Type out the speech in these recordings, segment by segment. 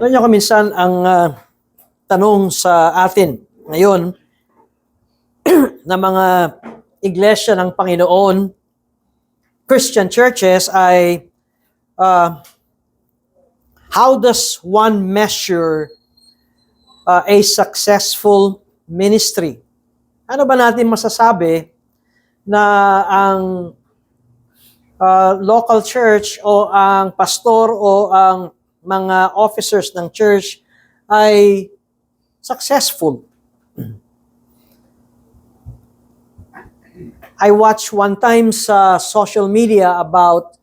Alam niyo minsan ang tanong sa atin ngayon na mga iglesia ng Panginoon, Christian churches ay how does one measure a successful ministry? Ano ba natin masasabi na ang local church o ang pastor o ang mga officers ng church ay successful? I watched one time sa social media about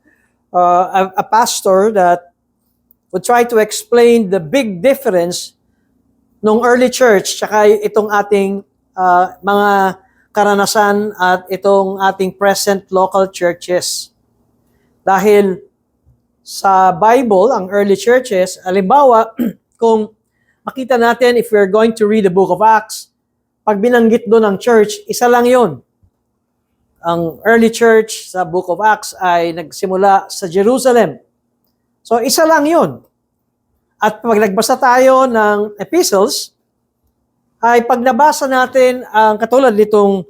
a pastor that would try to explain the big difference nung early church tsaka itong ating mga karanasan at itong ating present local churches. Dahil sa Bible, ang early churches, halimbawa, kung makita natin if we're going to read the book of Acts, pag binanggit doon ang church, isa lang yon. Ang early church sa book of Acts ay nagsimula sa Jerusalem. So, isa lang yon. At pag nagbasa tayo ng epistles, ay pag nabasa natin ang katulad nitong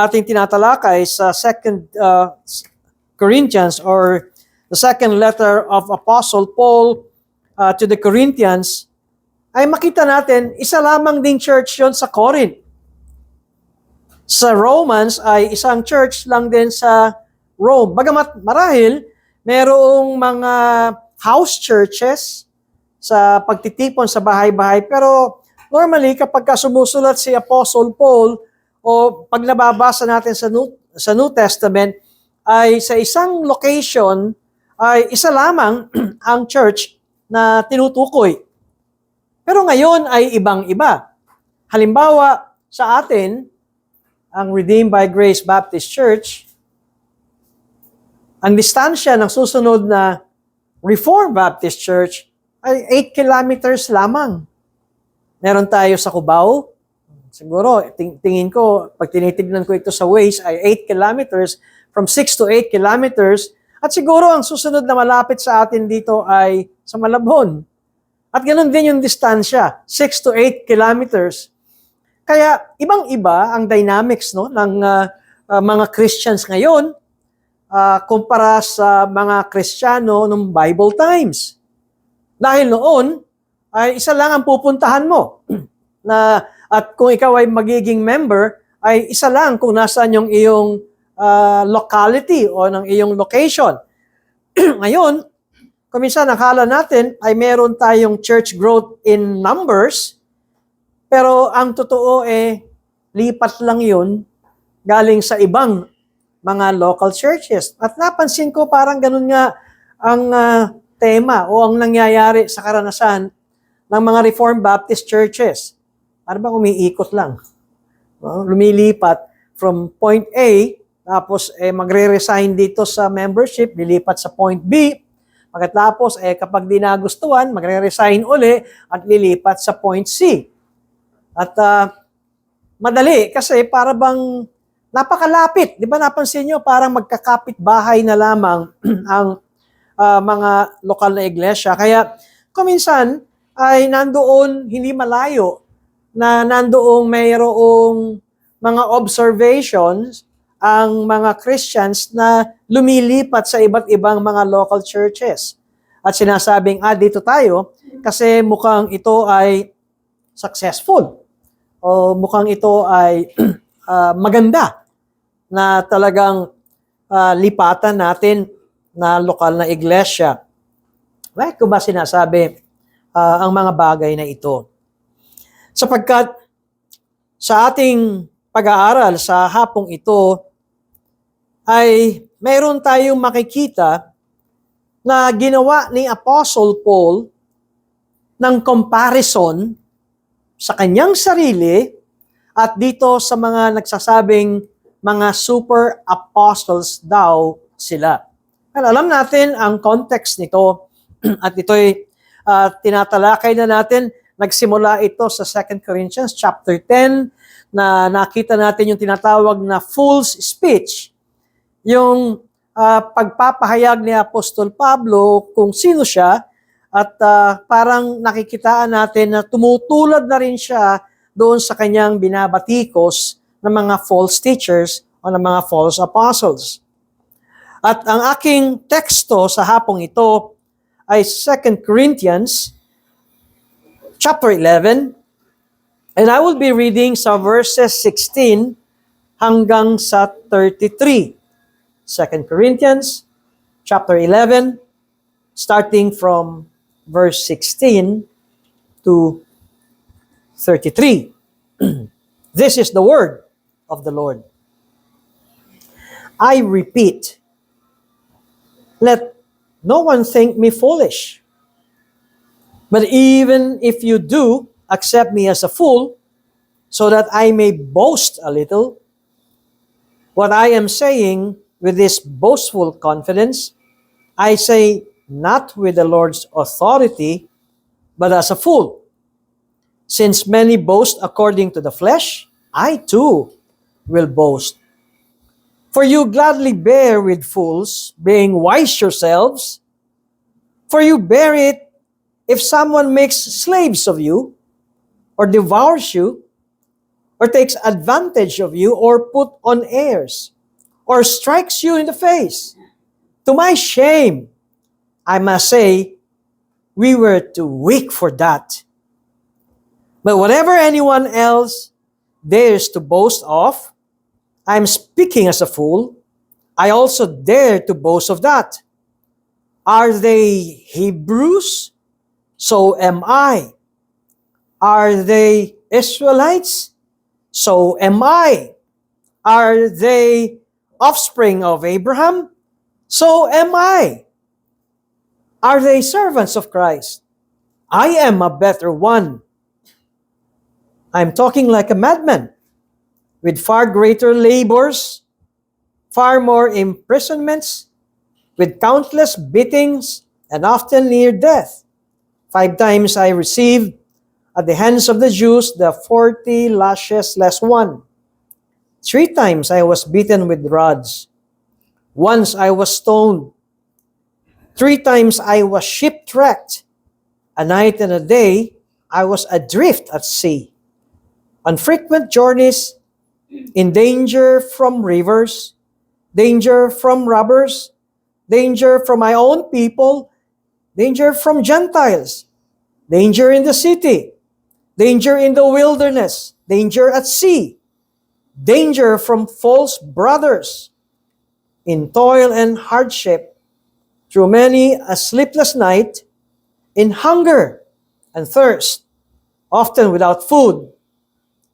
ating tinatalakay sa 2 Corinthians or the second letter of Apostle Paul to the Corinthians, ay makita natin, isa lamang ding church yon sa Corinth. Sa Romans ay isang church lang din sa Rome. Bagamat marahil, merong mga house churches sa pagtitipon sa bahay-bahay, pero normally kapag sumusulat si Apostle Paul o pag nababasa natin sa New Testament, ay sa isang location ay isa lamang ang church na tinutukoy. Pero ngayon ay ibang-iba. Halimbawa, sa atin, ang Redeemed by Grace Baptist Church, ang distansya ng susunod na Reformed Baptist Church ay 8 kilometers lamang. Meron tayo sa Cubao. Siguro, tingin ko, pag tinitignan ko ito sa Waze, ay 8 kilometers, from 6 to 8 kilometers. At siguro, ang susunod na malapit sa atin dito ay sa Malabon. At ganun din yung distansya, 6 to 8 kilometers. Kaya, ibang-iba ang dynamics no, ng mga Christians ngayon kumpara sa mga Kristiyano ng Bible times. Dahil noon, ay isa lang ang pupuntahan mo. At kung ikaw ay magiging member, ay isa lang kung nasaan yung iyong locality o ng iyong location. Ngayon, kung minsan nakala natin ay meron tayong church growth in numbers, pero ang totoo lipat lang yun galing sa ibang mga local churches. At napansin ko parang ganun nga ang tema o ang nangyayari sa karanasan ng mga Reformed Baptist churches. Ano ba umiikot lang? Lumilipat from point A, tapos magre-resign dito sa membership, lilipat sa point B, pagkatapos kapag di nagustuhan, magre-resign uli at lilipat sa point C. At madali kasi para bang napakalapit. Di ba napansin nyo, parang magkakapit bahay na lamang ang mga lokal na iglesia. Kaya kuminsan ay nandoon hindi malayo na nandoong mayroong mga observations ang mga Christians na lumilipat sa iba't ibang mga local churches. At sinasabing, dito tayo kasi mukhang ito ay successful o mukhang ito ay maganda na talagang lipatan natin na lokal na iglesia. Bakit ko ba sinasabi ang mga bagay na ito? Sapagkat sa ating pag-aaral sa hapong ito ay mayroon tayong makikita na ginawa ni Apostle Paul ng comparison sa kanyang sarili at dito sa mga nagsasabing mga super apostles daw sila. Alam natin ang context nito at ito'y tinatalakay na natin. Nagsimula ito sa 2 Corinthians chapter 10 na nakita natin yung tinatawag na fool's speech. Yung pagpapahayag ni Apostol Pablo kung sino siya At parang nakikitaan natin na tumutulad na rin siya doon sa kanyang binabatikos ng mga false teachers o ng mga false apostles. At ang aking teksto sa hapong ito ay 2 Corinthians chapter 11, and I will be reading sa verses 16 hanggang sa 33. 2 Corinthians chapter 11, starting from verse 16 to 33. This is the word of the Lord. I repeat, let no one think me foolish. But even if you do, accept me as a fool, so that I may boast a little. What I am saying with this boastful confidence, I say not with the Lord's authority, but as a fool. Since many boast according to the flesh, I too will boast. For you gladly bear with fools, being wise yourselves. For you bear it if someone makes slaves of you, or devours you, or takes advantage of you, or put on airs, or strikes you in the face. To my shame, I must say, we were too weak for that. But whatever anyone else dares to boast of, I am speaking as a fool. I also dare to boast of that. Are they Hebrews? So am I. Are they Israelites? So am I. Are they offspring of Abraham? So am I. Are they servants of Christ? I am a better one. I'm talking like a madman, with far greater labors, far more imprisonments, with countless beatings, and often near death. 5 times I received at the hands of the Jews the 40 lashes less one. 3 times I was beaten with rods. Once I was stoned. 3 times I was shipwrecked. A night and a day I was adrift at sea. On frequent journeys, in danger from rivers, danger from robbers, danger from my own people, danger from Gentiles, danger in the city, danger in the wilderness, danger at sea, danger from false brothers, in toil and hardship, through many a sleepless night, in hunger and thirst, often without food,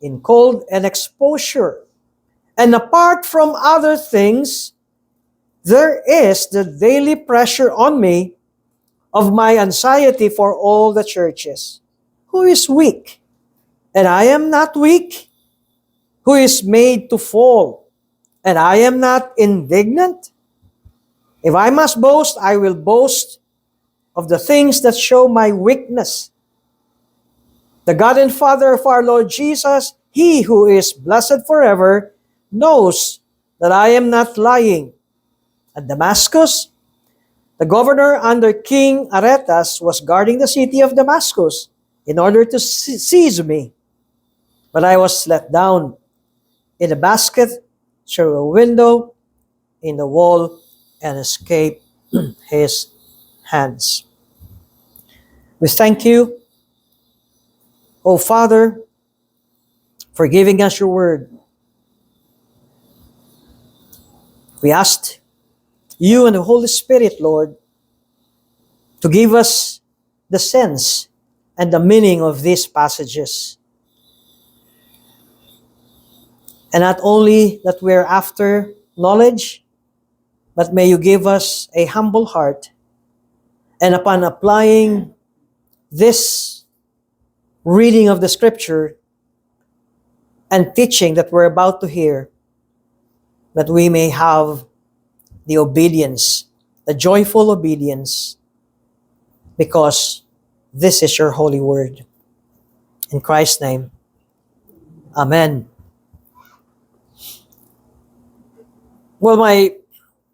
in cold and exposure. And apart from other things, there is the daily pressure on me of my anxiety for all the churches. Who is weak? And I am not weak. Who is made to fall? And I am not indignant. If I must boast, I will boast of the things that show my weakness. The God and Father of our Lord Jesus, He who is blessed forever, knows that I am not lying. At Damascus, the governor under King Aretas was guarding the city of Damascus in order to seize me. But I was let down in a basket through a window in the wall and escaped his hands. We thank you, O Father, for giving us your word. We asked you and the Holy Spirit, Lord, to give us the sense and the meaning of these passages. And not only that we're after knowledge, but may you give us a humble heart. And upon applying this reading of the scripture and teaching that we're about to hear, that we may have the obedience, the joyful obedience, because this is your holy word. In Christ's name, amen. Well, my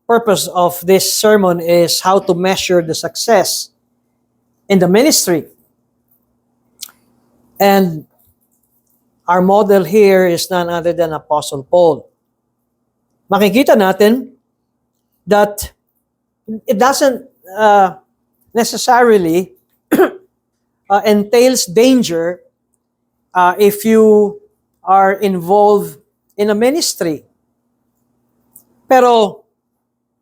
purpose of this sermon is how to measure the success in the ministry. And our model here is none other than Apostle Paul. Makikita natin that it doesn't necessarily entails danger if you are involved in a ministry. Pero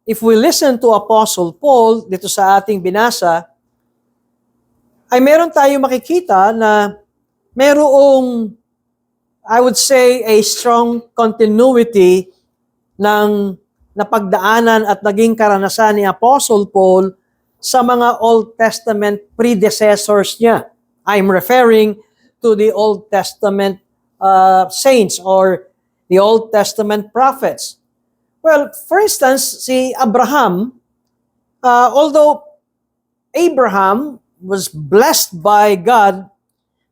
if we listen to Apostle Paul dito sa ating binasa, ay meron tayong makikita na merong, I would say, a strong continuity ng napagdaanan at naging karanasan ni Apostle Paul sa mga Old Testament predecessors niya. I'm referring to the Old Testament saints or the Old Testament prophets. Well, for instance, si Abraham, although Abraham was blessed by God,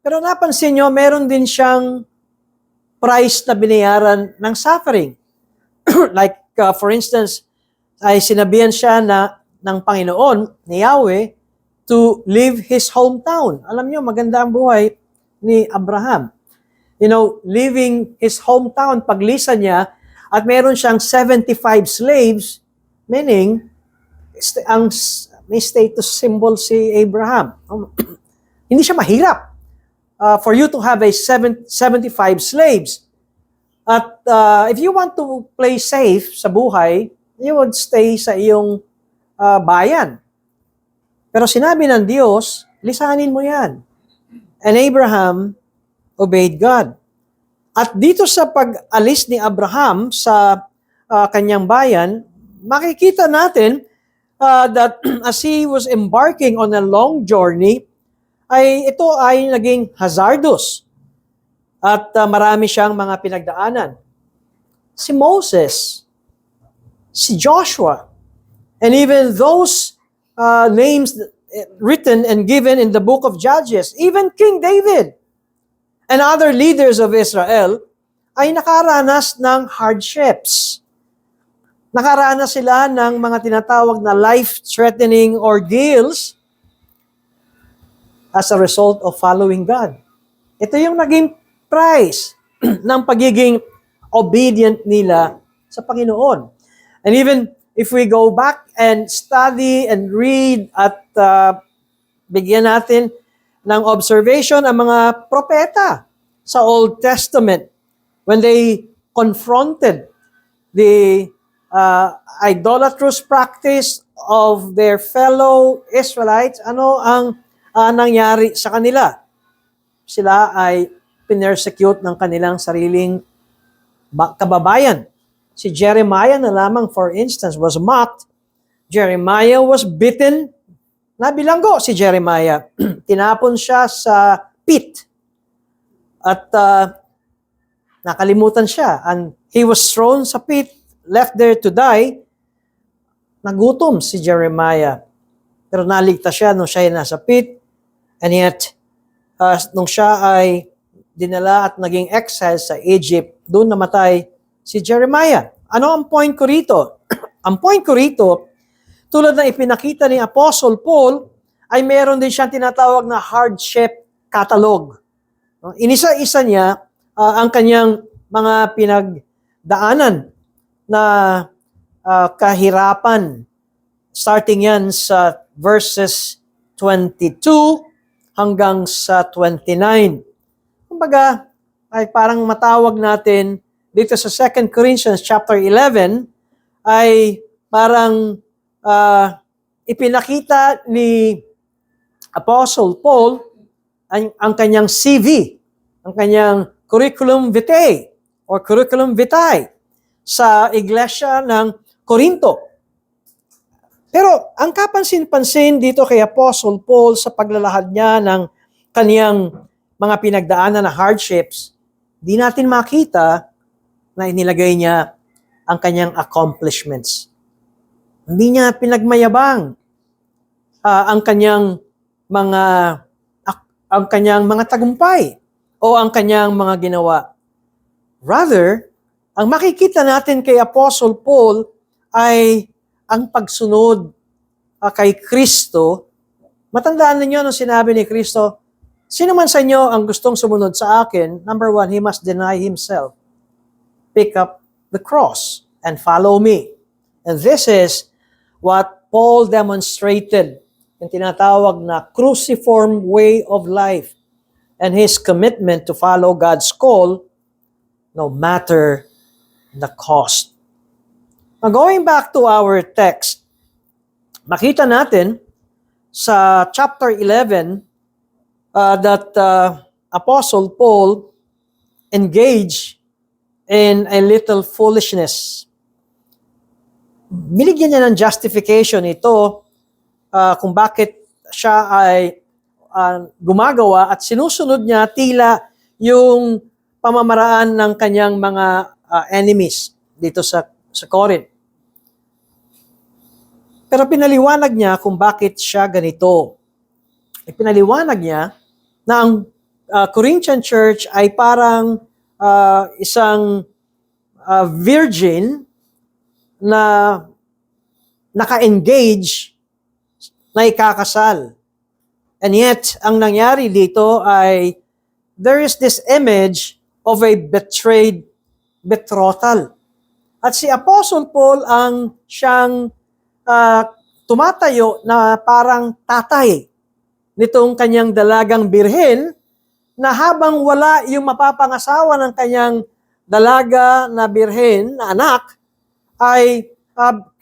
pero napansin nyo, meron din siyang price na binayaran ng suffering. Like, for instance, ay sinabihan siya ng Panginoon, ni Yahweh, to leave his hometown. Alam nyo, maganda ang buhay ni Abraham. You know, leaving his hometown, paglisa niya, at meron siyang 75 slaves, meaning, may status symbol si Abraham. Hindi siya mahirap for you to have a 75 slaves. At if you want to play safe sa buhay, you would stay sa iyong bayan. Pero sinabi ng Diyos, lisanin mo yan. And Abraham obeyed God. At dito sa pag-alis ni Abraham sa kanyang bayan, makikita natin that as he was embarking on a long journey, ito ay naging hazardous. At marami siyang mga pinagdaanan. Si Moses, si Joshua, and even those names written and given in the book of Judges, even King David, and other leaders of Israel, ay nakaranas ng hardships. Nakaranas sila ng mga tinatawag na life-threatening ordeals as a result of following God. Ito yung naging price ng pagiging obedient nila sa Panginoon. And even if we go back and study and read at bigyan natin ng observation ang mga propeta sa Old Testament when they confronted the idolatrous practice of their fellow Israelites, ano ang nangyari sa kanila? Sila ay pinersecute ng kanilang sariling kababayan. Si Jeremiah na lamang, for instance, was mocked. Jeremiah was beaten. Nabilanggo si Jeremiah. Tinapon siya sa pit. At nakalimutan siya. And he was thrown sa pit, left there to die. Nagutom si Jeremiah. Pero naligtas siya nung siya ay nasa pit. And yet, nung siya ay dinala at naging exile sa Egypt, doon namatay si Jeremiah. Ano ang point ko rito? Ang point ko rito, tulad na ipinakita ni Apostle Paul, ay meron din siyang tinatawag na hardship catalog. Inisa-isa niya ang kanyang mga pinagdaanan na kahirapan. Starting yan sa verses 22 hanggang sa 29. Kumbaga, ay parang matawag natin dito sa 2 Corinthians chapter 11 ay parang ipinakita ni Apostle Paul ang kanyang CV, ang kanyang curriculum vitae or curriculum vitae sa iglesia ng Corinto. Pero ang kapansin-pansin dito kay Apostle Paul sa paglalahad niya ng kaniyang mga pinagdaanan na hardships, di natin makita na inilagay niya ang kanyang accomplishments. Hindi niya pinagmayabang ang kanyang mga tagumpay o ang kanyang mga ginawa. Rather, ang makikita natin kay Apostle Paul ay ang pagsunod kay Kristo Matandaan ninyo nung sinabi ni Kristo, sino man sa inyo ang gustong sumunod sa akin, number one, he must deny himself. Pick up the cross and follow me. And this is what Paul demonstrated, yung tinatawag na cruciform way of life and his commitment to follow God's call no matter the cost. Now, going back to our text, makita natin sa chapter 11 that Apostle Paul engaged in a little foolishness. Binigyan niya ng justification ito kung bakit siya ay gumagawa at sinusunod niya tila yung pamamaraan ng kanyang mga enemies dito sa Corinth. Pero pinaliwanag niya kung bakit siya ganito. Pinaliwanag niya na ang Corinthian church ay parang isang virgin na naka-engage na ikakasal. And yet, ang nangyari dito ay there is this image of a betrayed betrothal. At si Apostle Paul ang siyang tumatayo na parang tatay nitong kanyang dalagang birhen na habang wala yung mapapangasawa ng kanyang dalaga na birhen na anak, ay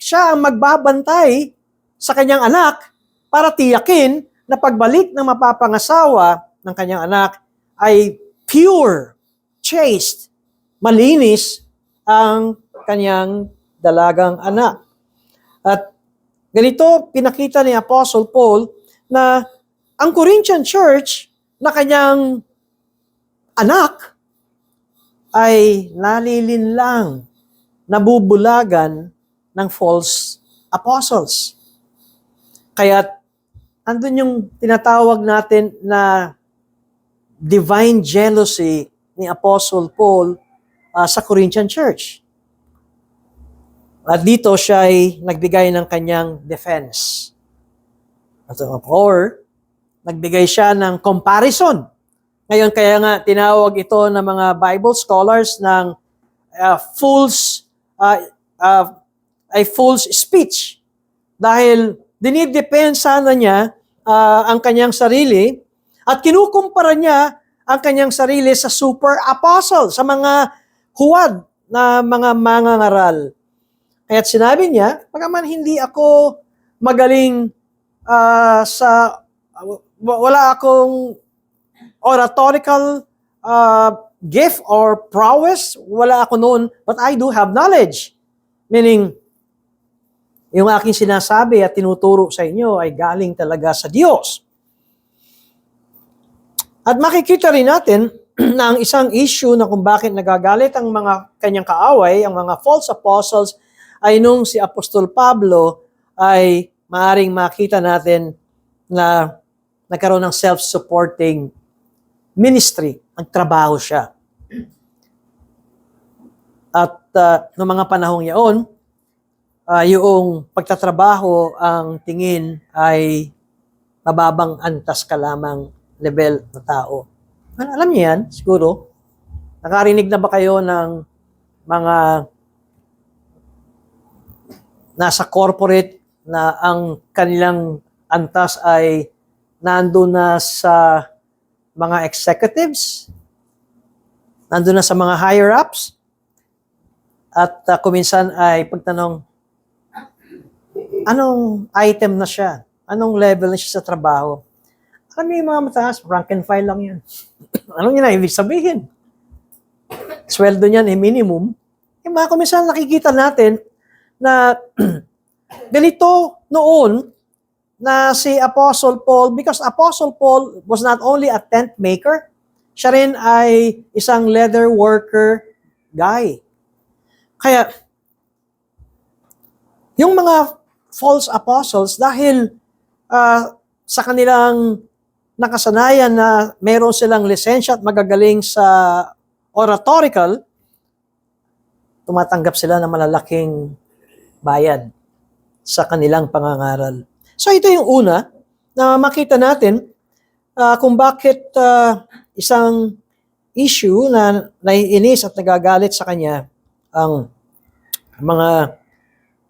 siya ang magbabantay sa kanyang anak para tiyakin na pagbalik ng mapapangasawa ng kanyang anak ay pure, chaste, malinis ang kanyang dalagang anak. At ganito pinakita ni Apostle Paul na ang Corinthian church na kanyang anak ay nalilinlang, nabubulagan ng false apostles. Kaya andun yung tinatawag natin na divine jealousy ni Apostle Paul sa Corinthian church. At dito siya ay nagbigay ng kanyang defense. Or nagbigay siya ng comparison. Ngayon, kaya nga tinawag ito ng mga Bible scholars ng a fool's speech. Dahil dinidepensa na niya ang kanyang sarili at kinukumpara niya ang kanyang sarili sa super apostle, sa mga huwad na mga mangangaral. Kaya't sinabi niya, pagaman hindi ako magaling wala akong oratorical gift or prowess, wala ako noon, but I do have knowledge. Meaning, yung aking sinasabi at tinuturo sa inyo ay galing talaga sa Diyos. At makikita rin natin na ang isang issue na kung bakit nagagalit ang mga kanyang kaaway, ang mga false apostles, ay nung si Apostol Pablo ay maaring makita natin na nagkaroon ng self-supporting ministry, nagtrabaho siya. At noong mga panahong yaon, yung pagtatrabaho ang tingin ay mababang antas ka lamang level na tao. Alam niyo yan, siguro. Nakarinig na ba kayo ng mga nasa corporate na ang kanilang antas ay nandun na sa mga executives, nandun na sa mga higher-ups, at kuminsan ay pagtanong, anong item na siya? Anong level na siya sa trabaho? Alam niyo yung mga mataas, rank and file lang yan. Anong yun na ibig sabihin? Sweldo niyan ay minimum. Yung mga kuminsan nakikita natin na ganito noon na si Apostle Paul, because Apostle Paul was not only a tent maker, siya rin ay isang leather worker guy. Kaya, yung mga false apostles, dahil sa kanilang nakasanayan na meron silang lisensya at magagaling sa oratorical, tumatanggap sila ng malalaking bayad sa kanilang pangangaral. So ito yung una na makita natin kung bakit isang issue na naiinis at nagagalit sa kanya ang mga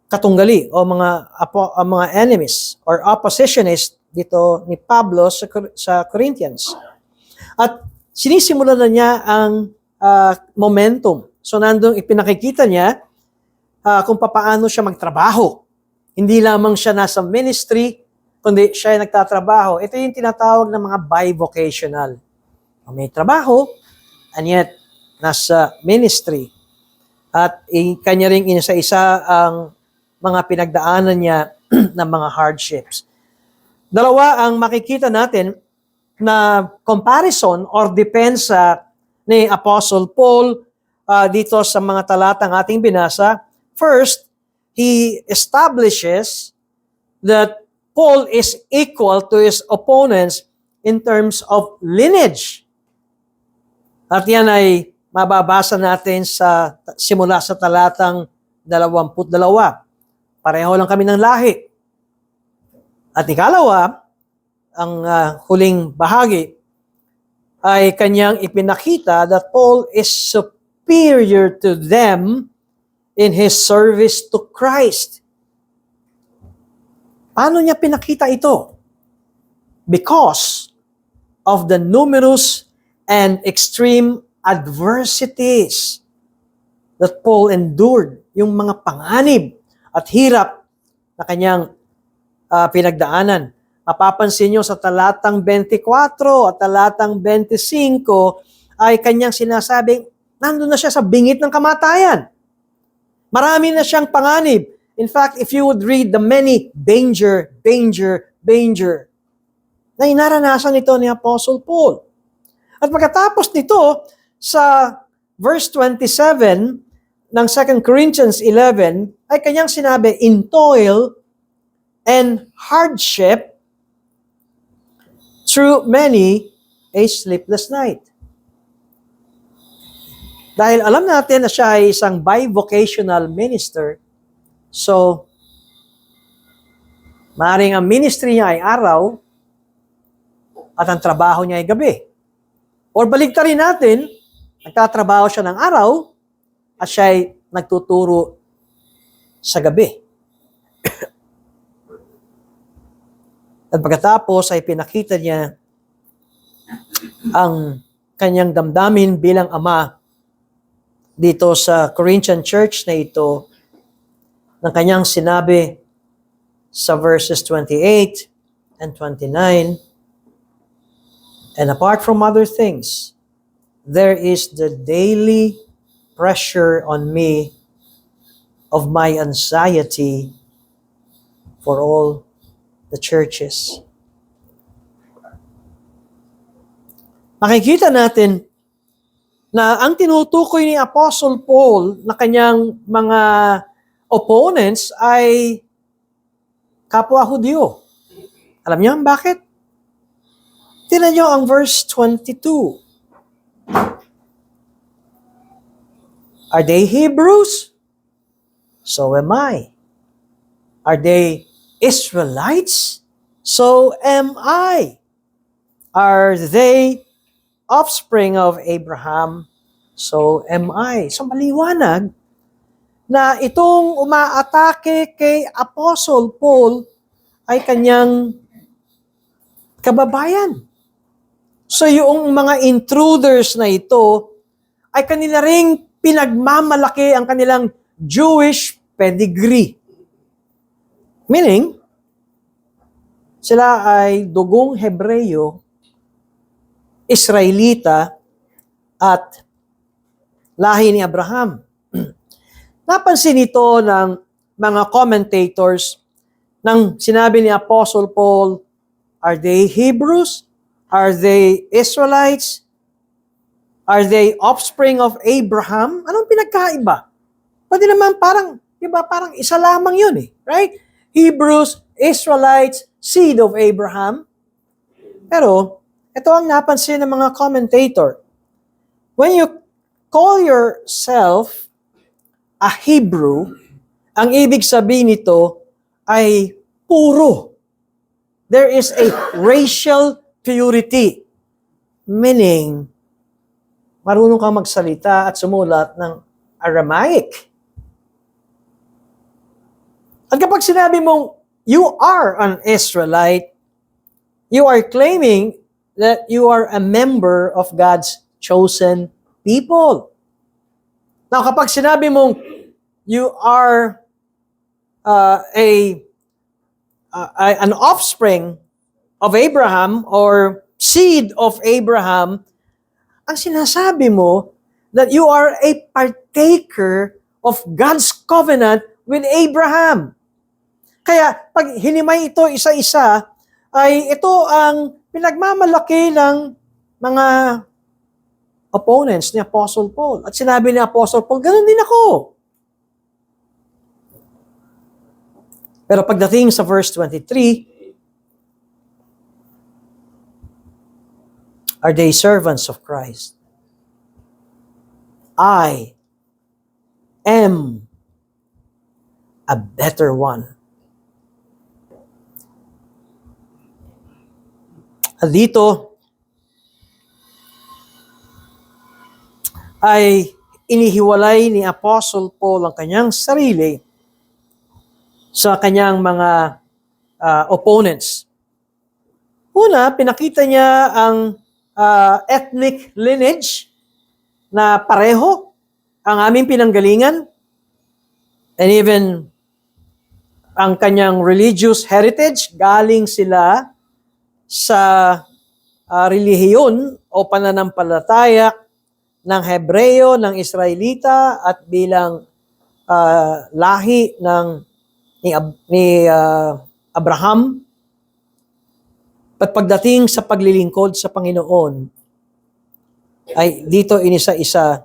katunggali o mga enemies or oppositionists dito ni Pablo sa Corinthians. At sinisimulan na niya ang momentum. So nandong ipinakikita niya kung paano siya magtrabaho. Hindi lamang siya nasa ministry, kundi siya ay nagtatrabaho. Ito yung tinatawag ng mga bivocational. May trabaho, and yet nasa ministry. At kanya ring isa-isa ang mga pinagdaanan niya ng mga hardships. Dalawa ang makikita natin na comparison or depensa ni Apostle Paul dito sa mga talatang ating binasa. First, he establishes that Paul is equal to his opponents in terms of lineage. At yan ay mababasa natin simula sa talatang 22. Pareho lang kami ng lahi. At ikalawa, ang huling bahagi ay kanyang ipinakita that Paul is superior to them in his service to Christ. Paano niya pinakita ito? Because of the numerous and extreme adversities that Paul endured, yung mga panganib at hirap na kanyang pinagdaanan. Mapapansin nyo sa talatang 24 at talatang 25 ay kanyang sinasabing nandun na siya sa bingit ng kamatayan. Marami na siyang panganib. In fact, if you would read the many danger na inaranasan ito ni Apostle Paul. At pagkatapos nito, sa verse 27 ng 2 Corinthians 11, ay kanyang sinabi, in toil and hardship through many a sleepless night. Dahil alam natin na siya ay isang bivocational minister, so maaaring ang ministry niya ay araw at ang trabaho niya ay gabi. Or baligtarin natin, nagtatrabaho siya ng araw at siya ay nagtuturo sa gabi. At pagkatapos ay pinakita niya ang kanyang damdamin bilang ama dito sa Corinthian church na ito ng kanyang sinabi sa verses 28 and 29. And apart from other things, there is the daily pressure on me of my anxiety for all the churches. Makikita natin na ang tinutukoy ni Apostle Paul na kanyang mga opponents ay kapwa Hudyo. Alam niyo bakit? Tingnan niyo ang verse 22. Are they Hebrews? So am I. Are they Israelites? So am I. Are they offspring of Abraham? So am I. So maliwanag na itong umaatake kay Apostle Paul ay kanyang kababayan. So yung mga intruders na ito ay kanila ring pinagmamalaki ang kanilang Jewish pedigree. Meaning, sila ay dugong Hebreyo, Israelita, at lahi ni Abraham. Napansin ito ng mga commentators nang sinabi ni Apostle Paul, are they Hebrews? Are they Israelites? Are they offspring of Abraham? Anong pinagkaiba? Pwede naman parang isa lamang yun eh. Right? Hebrews, Israelites, seed of Abraham. Pero, ito ang napansin ng mga commentator. When you call yourself a Hebrew, ang ibig sabihin nito ay puro. there is a racial purity. Meaning, marunong kang magsalita at sumulat ng Aramaic. At kapag sinabi mong, you are an Israelite, you are claiming that you are a member of God's chosen people. Now, kapag sinabi mong, you are an offspring of Abraham or seed of Abraham, ang sinasabi mo that you are a partaker of God's covenant with Abraham. Kaya pag hinimay ito isa-isa, ay ito ang pinagmamalaki ng mga opponents ni Apostle Paul. At sinabi ni Apostle Paul, ganun din ako. Pero pagdating sa verse 23, are they servants of Christ? I am a better one. At dito ay inihiwalay ni Apostle Paul ang kanyang sarili sa kanyang mga opponents. Una, pinakita niya ang ethnic lineage na pareho ang aming pinanggalingan, and even ang kanyang religious heritage, galing sila sa relihiyon o pananampalataya ng Hebreo, ng Israelita, at bilang lahi ni Abraham. At pagdating sa paglilingkod sa Panginoon, ay dito inisa-isa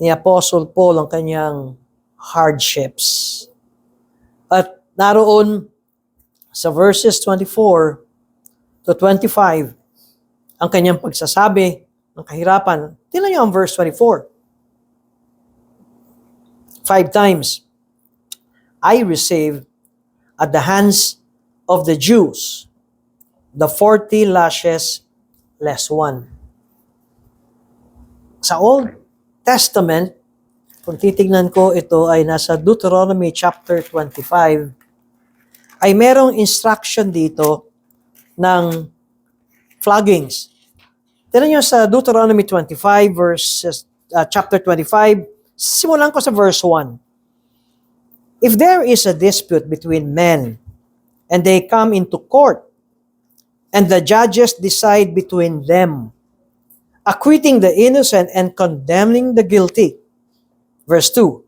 ni Apostle Paul ang kanyang hardships. At naroon sa verses 24 to 25, ang kanyang pagsasabi ng kahirapan. Tingnan niyo ang verse 24. 5 times, I received at the hands of the Jews the 40 lashes less one. Sa Old Testament, kung titignan ko, ito ay nasa Deuteronomy chapter 25, ay merong instruction dito ng floggings. Tignan nyo sa Deuteronomy 25, chapter 25, simulan ko sa verse 1. If there is a dispute between men, and they come into court, and the judges decide between them, acquitting the innocent and condemning the guilty. Verse 2,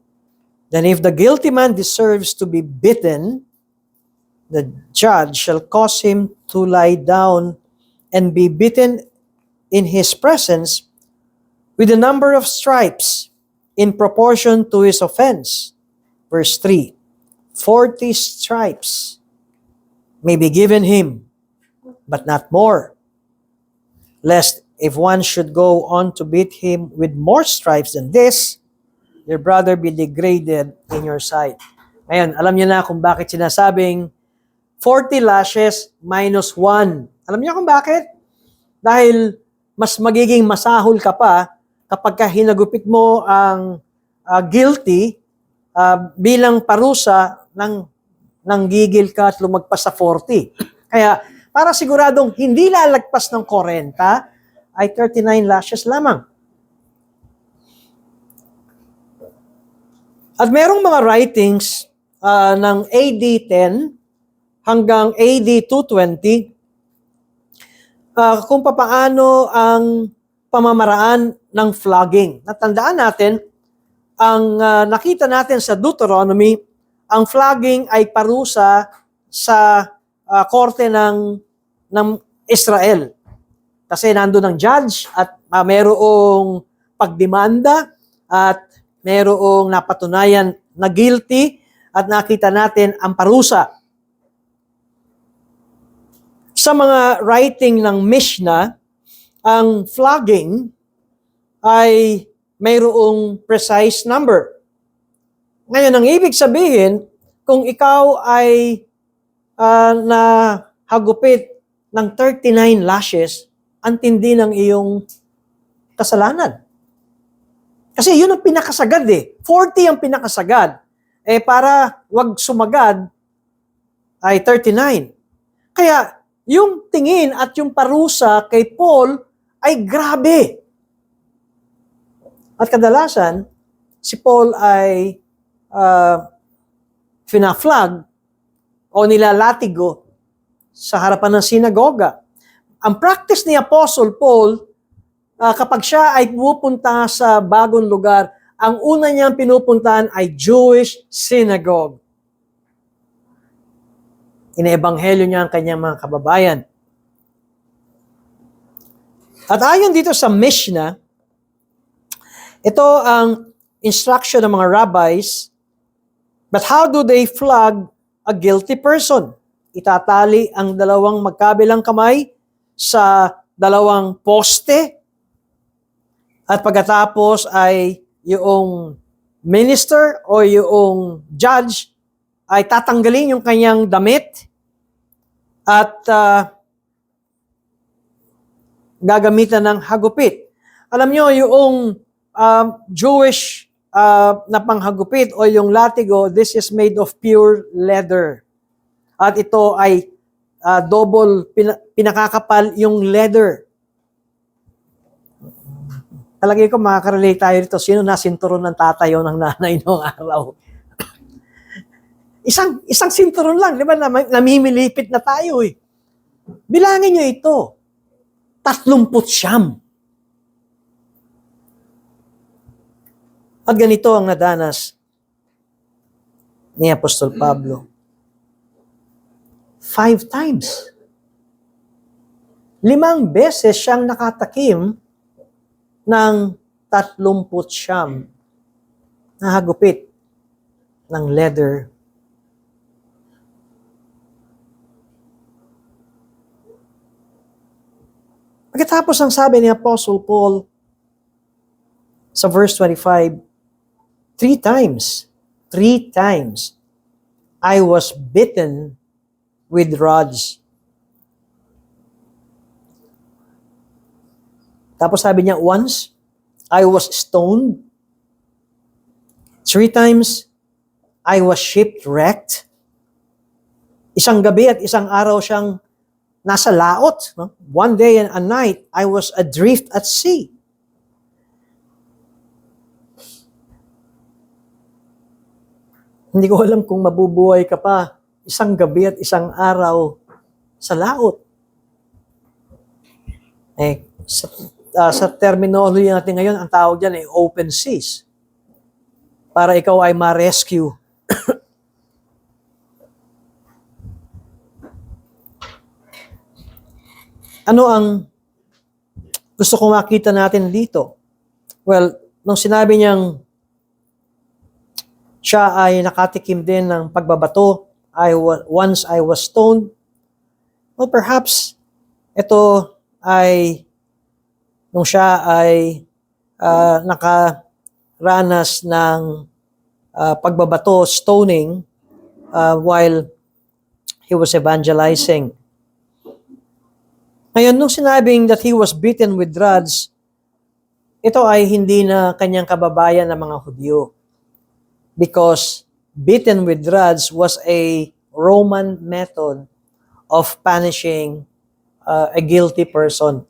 then if the guilty man deserves to be beaten, the judge shall cause him to lie down and be beaten in his presence with the number of stripes in proportion to his offense. Verse 3, 40 stripes may be given him, but not more, lest if one should go on to beat him with more stripes than this, your brother be degraded in your sight. Ngayon, alam niyo na kung bakit sinasabing 40 lashes minus 1. Alam niyo kung bakit? Dahil mas magiging masahol ka pa kapag hinagupit mo ang guilty bilang parusa ng gigil ka at lumagpas sa 40. Kaya, para siguradong hindi lalagpas ng 40, ay 39 lashes lamang. At merong mga writings ng AD 10 hanggang AD 220 kung papaano ang pamamaraan ng flogging. Natandaan natin, ang nakita natin sa Deuteronomy, ang flogging ay parusa sa korte ng Israel. Kasi nandoon ang judge at mayroong pagdemanda at mayroong napatunayan na guilty at nakita natin ang parusa. Sa mga writing ng Mishnah, ang flogging ay mayroong precise number. Ngayon, ang ibig sabihin, kung ikaw ay hagupit ng 39 lashes, ang tindi ng iyong kasalanan. Kasi yun ang pinakasagad eh. 40 ang pinakasagad. Para wag sumagad, ay 39. Kaya, yung tingin at yung parusa kay Paul ay grabe. At kadalasan, si Paul ay finaflag o nilalatigo sa harapan ng sinagoga. Ang practice ni Apostle Paul, kapag siya ay pupunta sa bagong lugar, ang una niyang pinupuntahan ay Jewish synagogue. Ine-ebanghelyo niya ang kanyang mga kababayan. At ayon dito sa Mishnah, ito ang instruction ng mga rabbis, but how do they flog a guilty person? Itatali ang dalawang magkabilang kamay sa dalawang poste, at pagkatapos ay yung minister o yung judge ay tatanggalin yung kanyang damit at gagamitan ng hagupit. Alam nyo, yung Jewish na panghagupit o yung latigo, this is made of pure leather. At ito ay double, pinakakapal yung leather. Talagay ko, makaka-relate tayo dito. Sino nasinturon ng tatay o ng nanay noong araw? Isang sinturon lang, di ba? Namimilipit na tayo eh. Bilangin nyo ito. 39. At ganito ang nadanas ni Apostol Pablo. 5 times. 5 beses siyang nakatakim ng 39 na hagupit ng leather. Pagkatapos ang sabi ni Apostle Paul sa verse 25, 3 times, I was bitten with rods. Tapos sabi niya, once, I was stoned. 3 times, I was shipwrecked. Isang gabi at isang araw siyang nasa laot. No? 1 day and a night, I was adrift at sea. Hindi ko alam kung mabubuhay ka pa isang gabi at isang araw sa laot. Sa terminology natin ngayon, ang tawag dyan ay open seas. Para ikaw ay ma-rescue. Ano ang gusto kong makita natin dito? Well, nung sinabi niyang siya ay nakatikim din ng pagbabato, once I was stoned, well, perhaps ito ay nung siya ay nakaranas ng pagbabato, stoning, while he was evangelizing. Ngayon, nung sinabing that he was beaten with rods, ito ay hindi na kanyang kababayan ng mga Hudyo. Because beaten with rods was a Roman method of punishing a guilty person.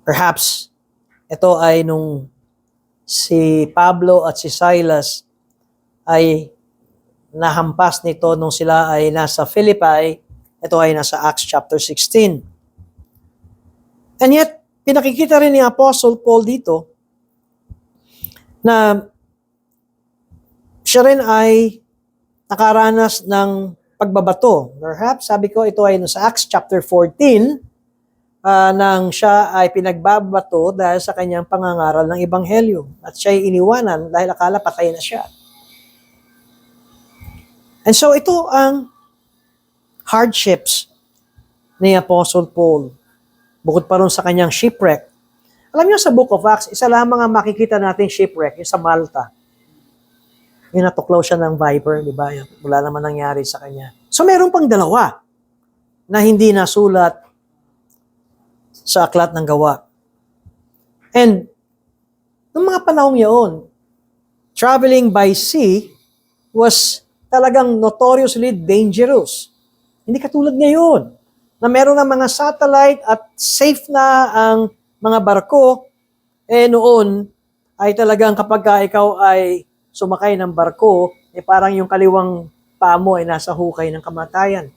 Perhaps, ito ay nung si Pablo at si Silas ay nahampas nito nung sila ay nasa Philippi. Ito ay nasa Acts chapter 16. And yet, pinakikita rin ni Apostle Paul dito na siya rin ay nakaranas ng pagbabato. Perhaps, sabi ko, ito ay sa Acts chapter 14, nang siya ay pinagbabato dahil sa kanyang pangangaral ng Ebanghelyo. At siya ay iniwanan dahil akala patay na siya. And so, ito ang hardships ni Apostle Paul. Bukod pa rin sa kanyang shipwreck. Alam niyo sa Book of Acts, isa lamang ang makikita natin shipwreck, yung sa Malta. Yung natuklaw siya ng viper, di ba? Wala naman nangyari sa kanya. So meron pang dalawa. na hindi nasulat sa Aklat ng Gawa. And noong mga panahong yun, traveling by sea was talagang notoriously dangerous. Hindi katulad ngayon, na meron ng mga satellite at safe na ang mga barko. Noon ay talagang kapag ikaw ay sumakay ng barko, parang yung kaliwang paa mo ay nasa hukay ng kamatayan.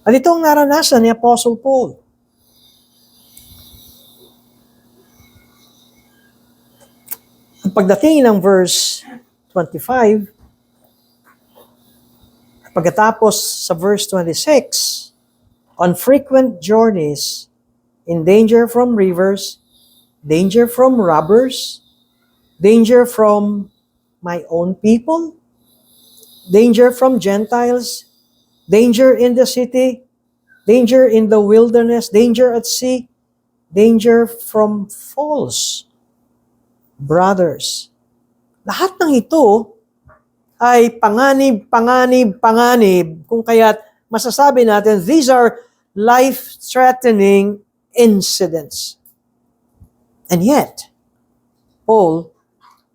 At ito ang naranasan ni Apostle Paul. Ang pagdating ng verse 25, pagkatapos sa verse 26, on frequent journeys, in danger from rivers, danger from robbers, danger from my own people, danger from Gentiles, danger in the city, danger in the wilderness, danger at sea, danger from false brothers. Lahat ng ito ay panganib, panganib, panganib, kung kaya't masasabi natin, these are life-threatening incidents. And yet, Paul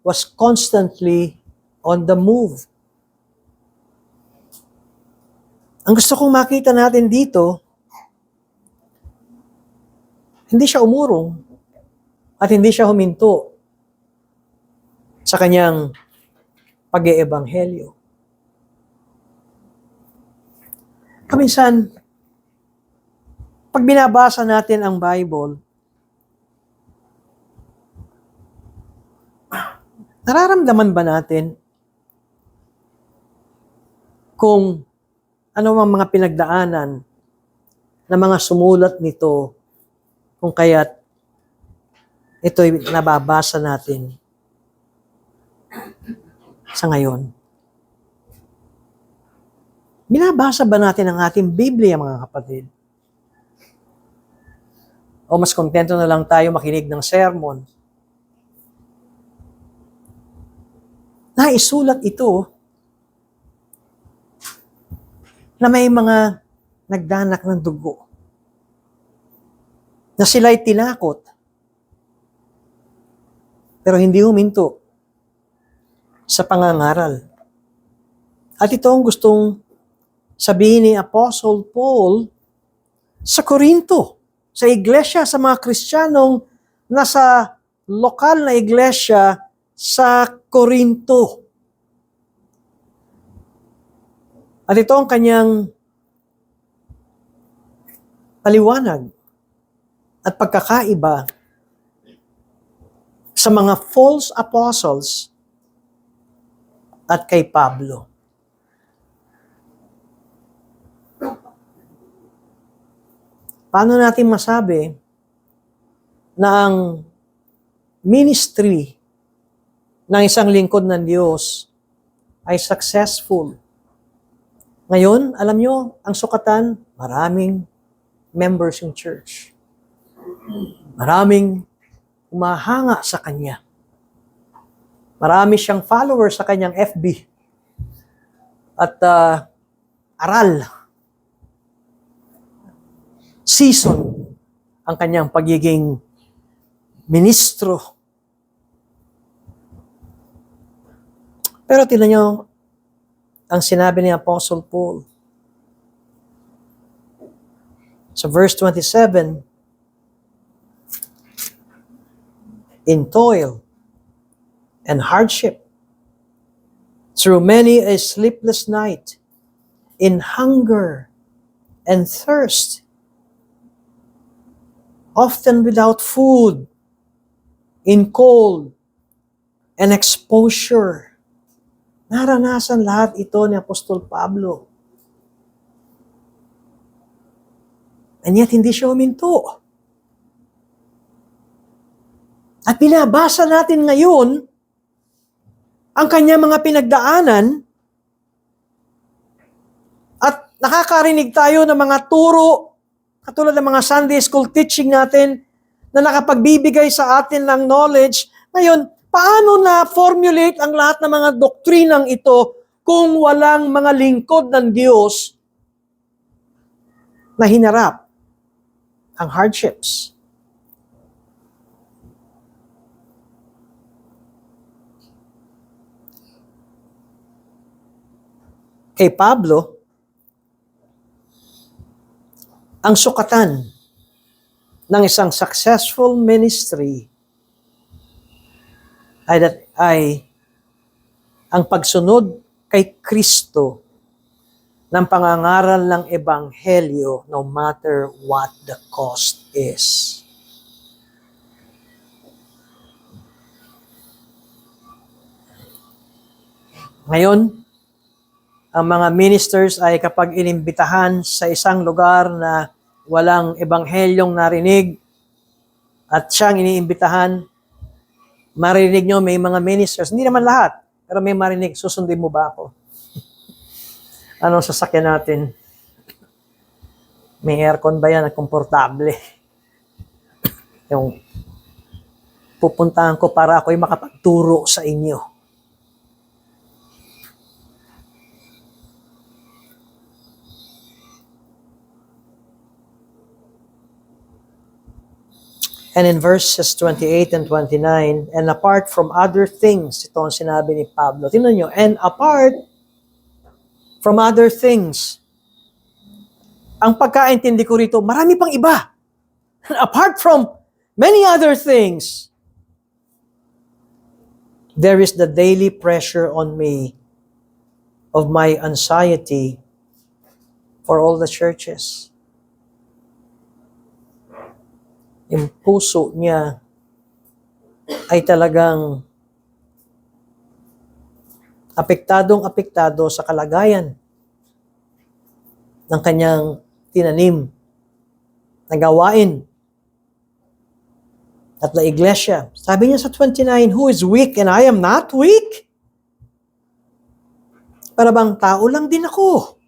was constantly on the move. Ang gusto kong makita natin dito, hindi siya umurong at hindi siya huminto sa kanyang pag-iebanghelyo. Kaminsan, pag binabasa natin ang Bible, nararamdaman ba natin kung ano ang mga pinagdaanan na mga sumulat nito kung kaya't ito'y nababasa natin sa ngayon? Binabasa ba natin ang ating Biblia, mga kapatid? O mas kontento na lang tayo makinig ng sermon? Naisulat ito na may mga nagdanak ng dugo, na sila'y tinakot, pero hindi huminto sa pangangaral. At ito ang gustong sabihin ni Apostle Paul sa Korinto, sa iglesia, sa mga Kristiyanong nasa lokal na iglesia sa Korinto. At ito ang kanyang paliwanag at pagkakaiba sa mga false apostles at kay Pablo. Paano natin masabi na ang ministry ng isang lingkod ng Diyos ay successful? Ngayon, alam nyo, ang sukatan, maraming members yung church. Maraming umahanga sa kanya. Marami siyang followers sa kanyang FB. At aral, season ang kanyang pagiging ministro. Pero tingnan nyo, ang sinabi ni Apostle Paul sa verse 27, in toil and hardship, through many a sleepless night, in hunger and thirst, often without food, in cold and exposure. Naranasan lahat ito ni Apostol Pablo. And yet, hindi siya huminto. At binabasa natin ngayon ang kanya mga pinagdaanan at nakakarinig tayo ng mga turo, katulad ng mga Sunday school teaching natin na nakapagbibigay sa atin ng knowledge. Ngayon, paano na-formulate ang lahat ng mga doktrinang ito kung walang mga lingkod ng Diyos na hinarap ang hardships. Kay Pablo, ang sukatan ng isang successful ministry ay ang pagsunod kay Kristo ng pangangaral ng Ebanghelyo no matter what the cost is. Ngayon, ang mga ministers ay kapag inimbitahan sa isang lugar na walang ebanghelyong narinig at siyang iniimbitahan, marinig nyo may mga ministers, hindi naman lahat, pero may marinig, susundin mo ba ako? Anong sasakyan natin? May aircon ba yan? Komportable. Yung pupuntahan ko para ako'y makapagturo sa inyo. And in verses 28 and 29, and apart from other things, ito ang sinabi ni Pablo. Tingnan nyo, and apart from other things, ang pagkaintindi ko rito, marami pang iba. Apart from many other things, there is the daily pressure on me of my anxiety for all the churches. Yung puso niya ay talagang apektado sa kalagayan ng kanyang tinanim na gawain at la iglesia. Sabi niya sa 29, who is weak and I am not weak? Para bang tao lang din ako.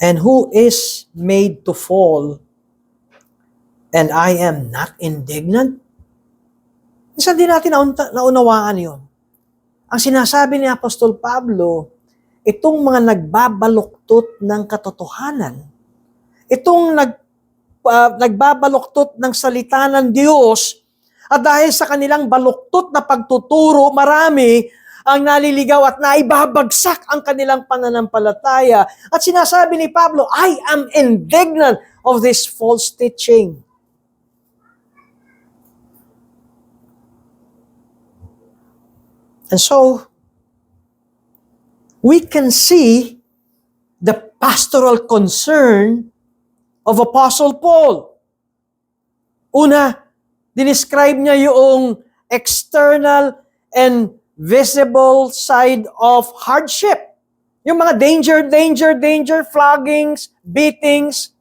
And who is made to fall and I am not indignant? Minsan din natin naunawaan yun. Ang sinasabi ni Apostol Pablo, itong mga nagbabaluktot ng katotohanan, itong nagbabaluktot ng salita ng Diyos, at dahil sa kanilang baluktot na pagtuturo, marami ang naliligaw at naibabagsak ang kanilang pananampalataya. At sinasabi ni Pablo, I am indignant of this false teaching. And so, we can see the pastoral concern of Apostle Paul. Una, dinescribe niya yung external and visible side of hardship. Yung mga danger, floggings, beatings.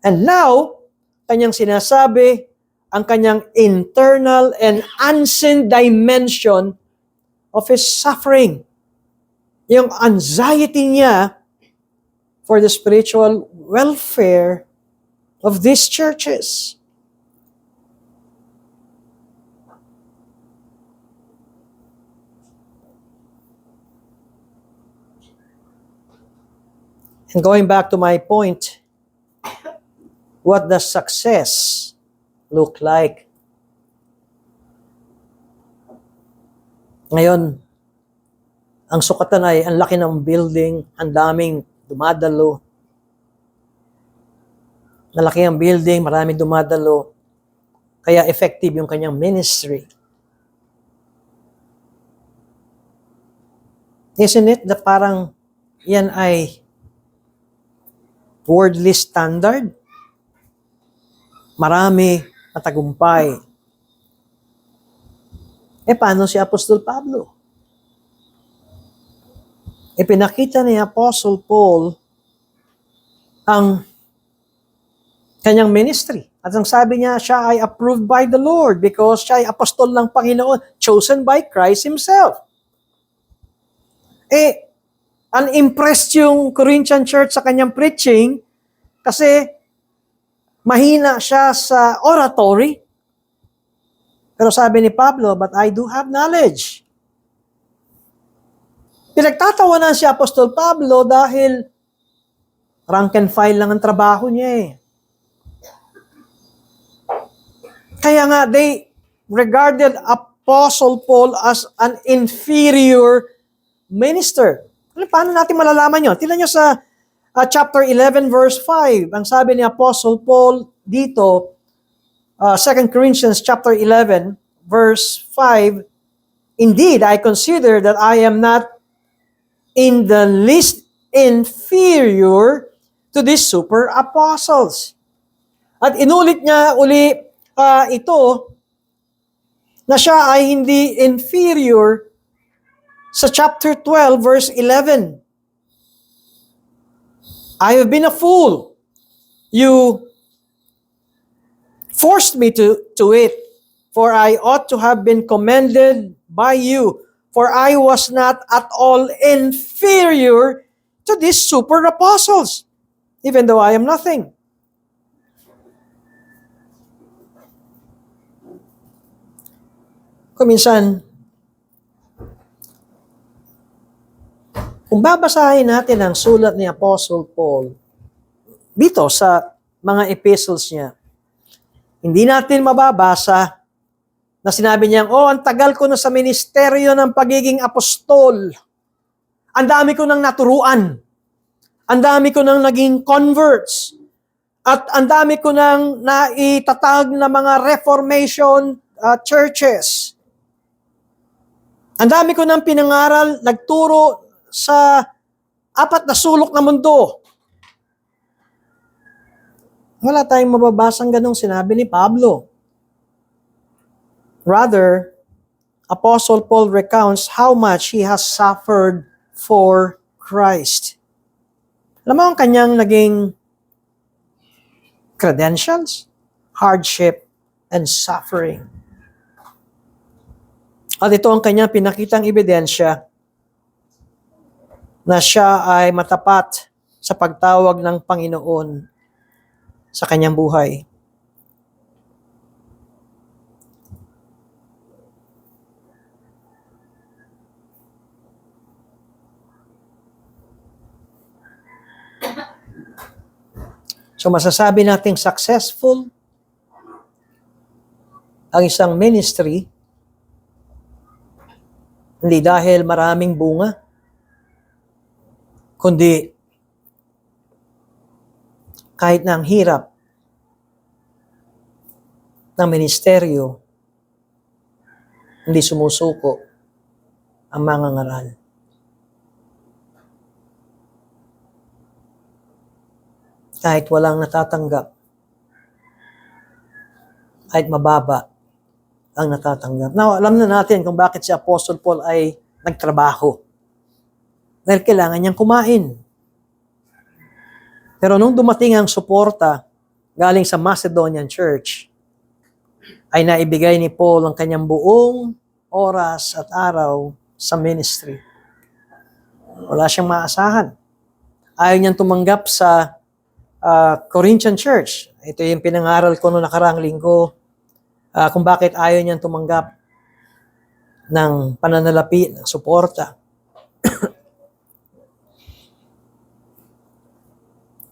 And now, kanyang sinasabi, ang kanyang internal and unseen dimension of his suffering. Yung anxiety niya for the spiritual welfare of these churches. And going back to my point, what does success look like? Ngayon, ang sukatan ay ang laki ng building, ang daming dumadalo. Malaki ang building, maraming dumadalo. Kaya effective yung kanyang ministry. Isn't it that parang yan ay worldly standard? Marami matagumpay. Paano si Apostol Pablo? Pinakita ni Apostle Paul ang kanyang ministry. At ang sabi niya, siya ay approved by the Lord because siya ay apostol ng Panginoon, chosen by Christ Himself. Unimpressed yung Corinthian church sa kanyang preaching kasi mahina siya sa oratory. Pero sabi ni Pablo, but I do have knowledge. Pinagtatawanan si Apostol Pablo dahil Rank and file lang ang trabaho niya eh. Kaya nga, they regarded Apostle Paul as an inferior minister. Paano natin malalaman yun? Tingnan nyo sa chapter 11 verse 5. Ang sabi ni Apostle Paul dito, 2 Corinthians chapter 11 verse 5, "Indeed, I consider that I am not in the least inferior to these super apostles." At inulit niya uli ito na siya ay hindi inferior sa chapter 12 verse 11. "I have been a fool. You forced me to it, for I ought to have been commended by you, for I was not at all inferior to these super apostles, even though I am nothing." Kung minsan, kung babasahin natin ang sulat ni Apostle Paul dito sa mga epistles niya, hindi natin mababasa na sinabi niya, ang tagal ko na sa ministeryo ng pagiging apostol. Ang dami ko nang naturuan. Ang dami ko nang naging converts. At ang dami ko nang naitatag na mga Reformation churches. Ang dami ko nang pinangaral, nagturo sa 4 na sulok na mundo. Wala tayong mababasang ganong sinabi ni Pablo. Rather, Apostle Paul recounts how much he has suffered for Christ. Alam mo ang kanyang naging credentials? Hardship and suffering. At ito ang kanyang pinakitang ebidensya na siya ay matapat sa pagtawag ng Panginoon sa kanyang buhay. So masasabi nating successful ang isang ministry hindi dahil maraming bunga, kundi kahit na ang hirap ng ministeryo, hindi sumusuko ang mga ngaral. Kahit walang natatanggap, kahit mababa ang natatanggap. Now, alam na natin kung bakit si Apostle Paul ay nagtrabaho. Dahil kailangan niyang kumain. Pero nung dumating ang suporta galing sa Macedonian Church, ay naibigay ni Paul ang kanyang buong oras at araw sa ministry. Wala siyang maasahan. Ayaw niyang tumanggap sa Corinthian Church. Ito yung pinangaral ko noong nakaraang linggo kung bakit ayaw niyang tumanggap ng pananalapi, ng suporta.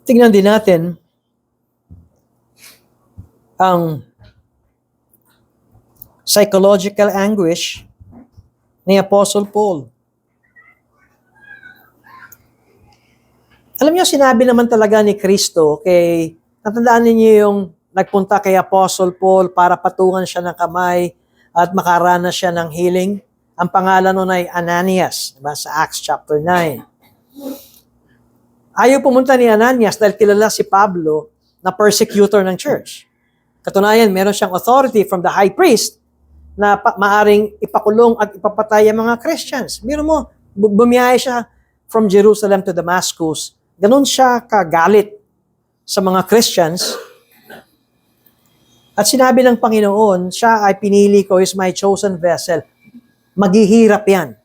Tingnan din natin ang psychological anguish ni Apostle Paul. Alam niyo, sinabi naman talaga ni Kristo natandaan niyo yung nagpunta kay Apostle Paul para patungan siya ng kamay at makaranas siya ng healing. Ang pangalan nun ay Ananias, diba? Sa Acts chapter 9. Ayaw pumunta ni Ananias dahil kilala si Pablo na persecutor ng church. Katunayan, meron siyang authority from the high priest na maaring ipakulong at ipapatay ang mga Christians. Miro mo, bumiyahe siya from Jerusalem to Damascus. Ganon siya kagalit sa mga Christians. At sinabi ng Panginoon, siya ay pinili ko, is my chosen vessel. Maghihirap yan.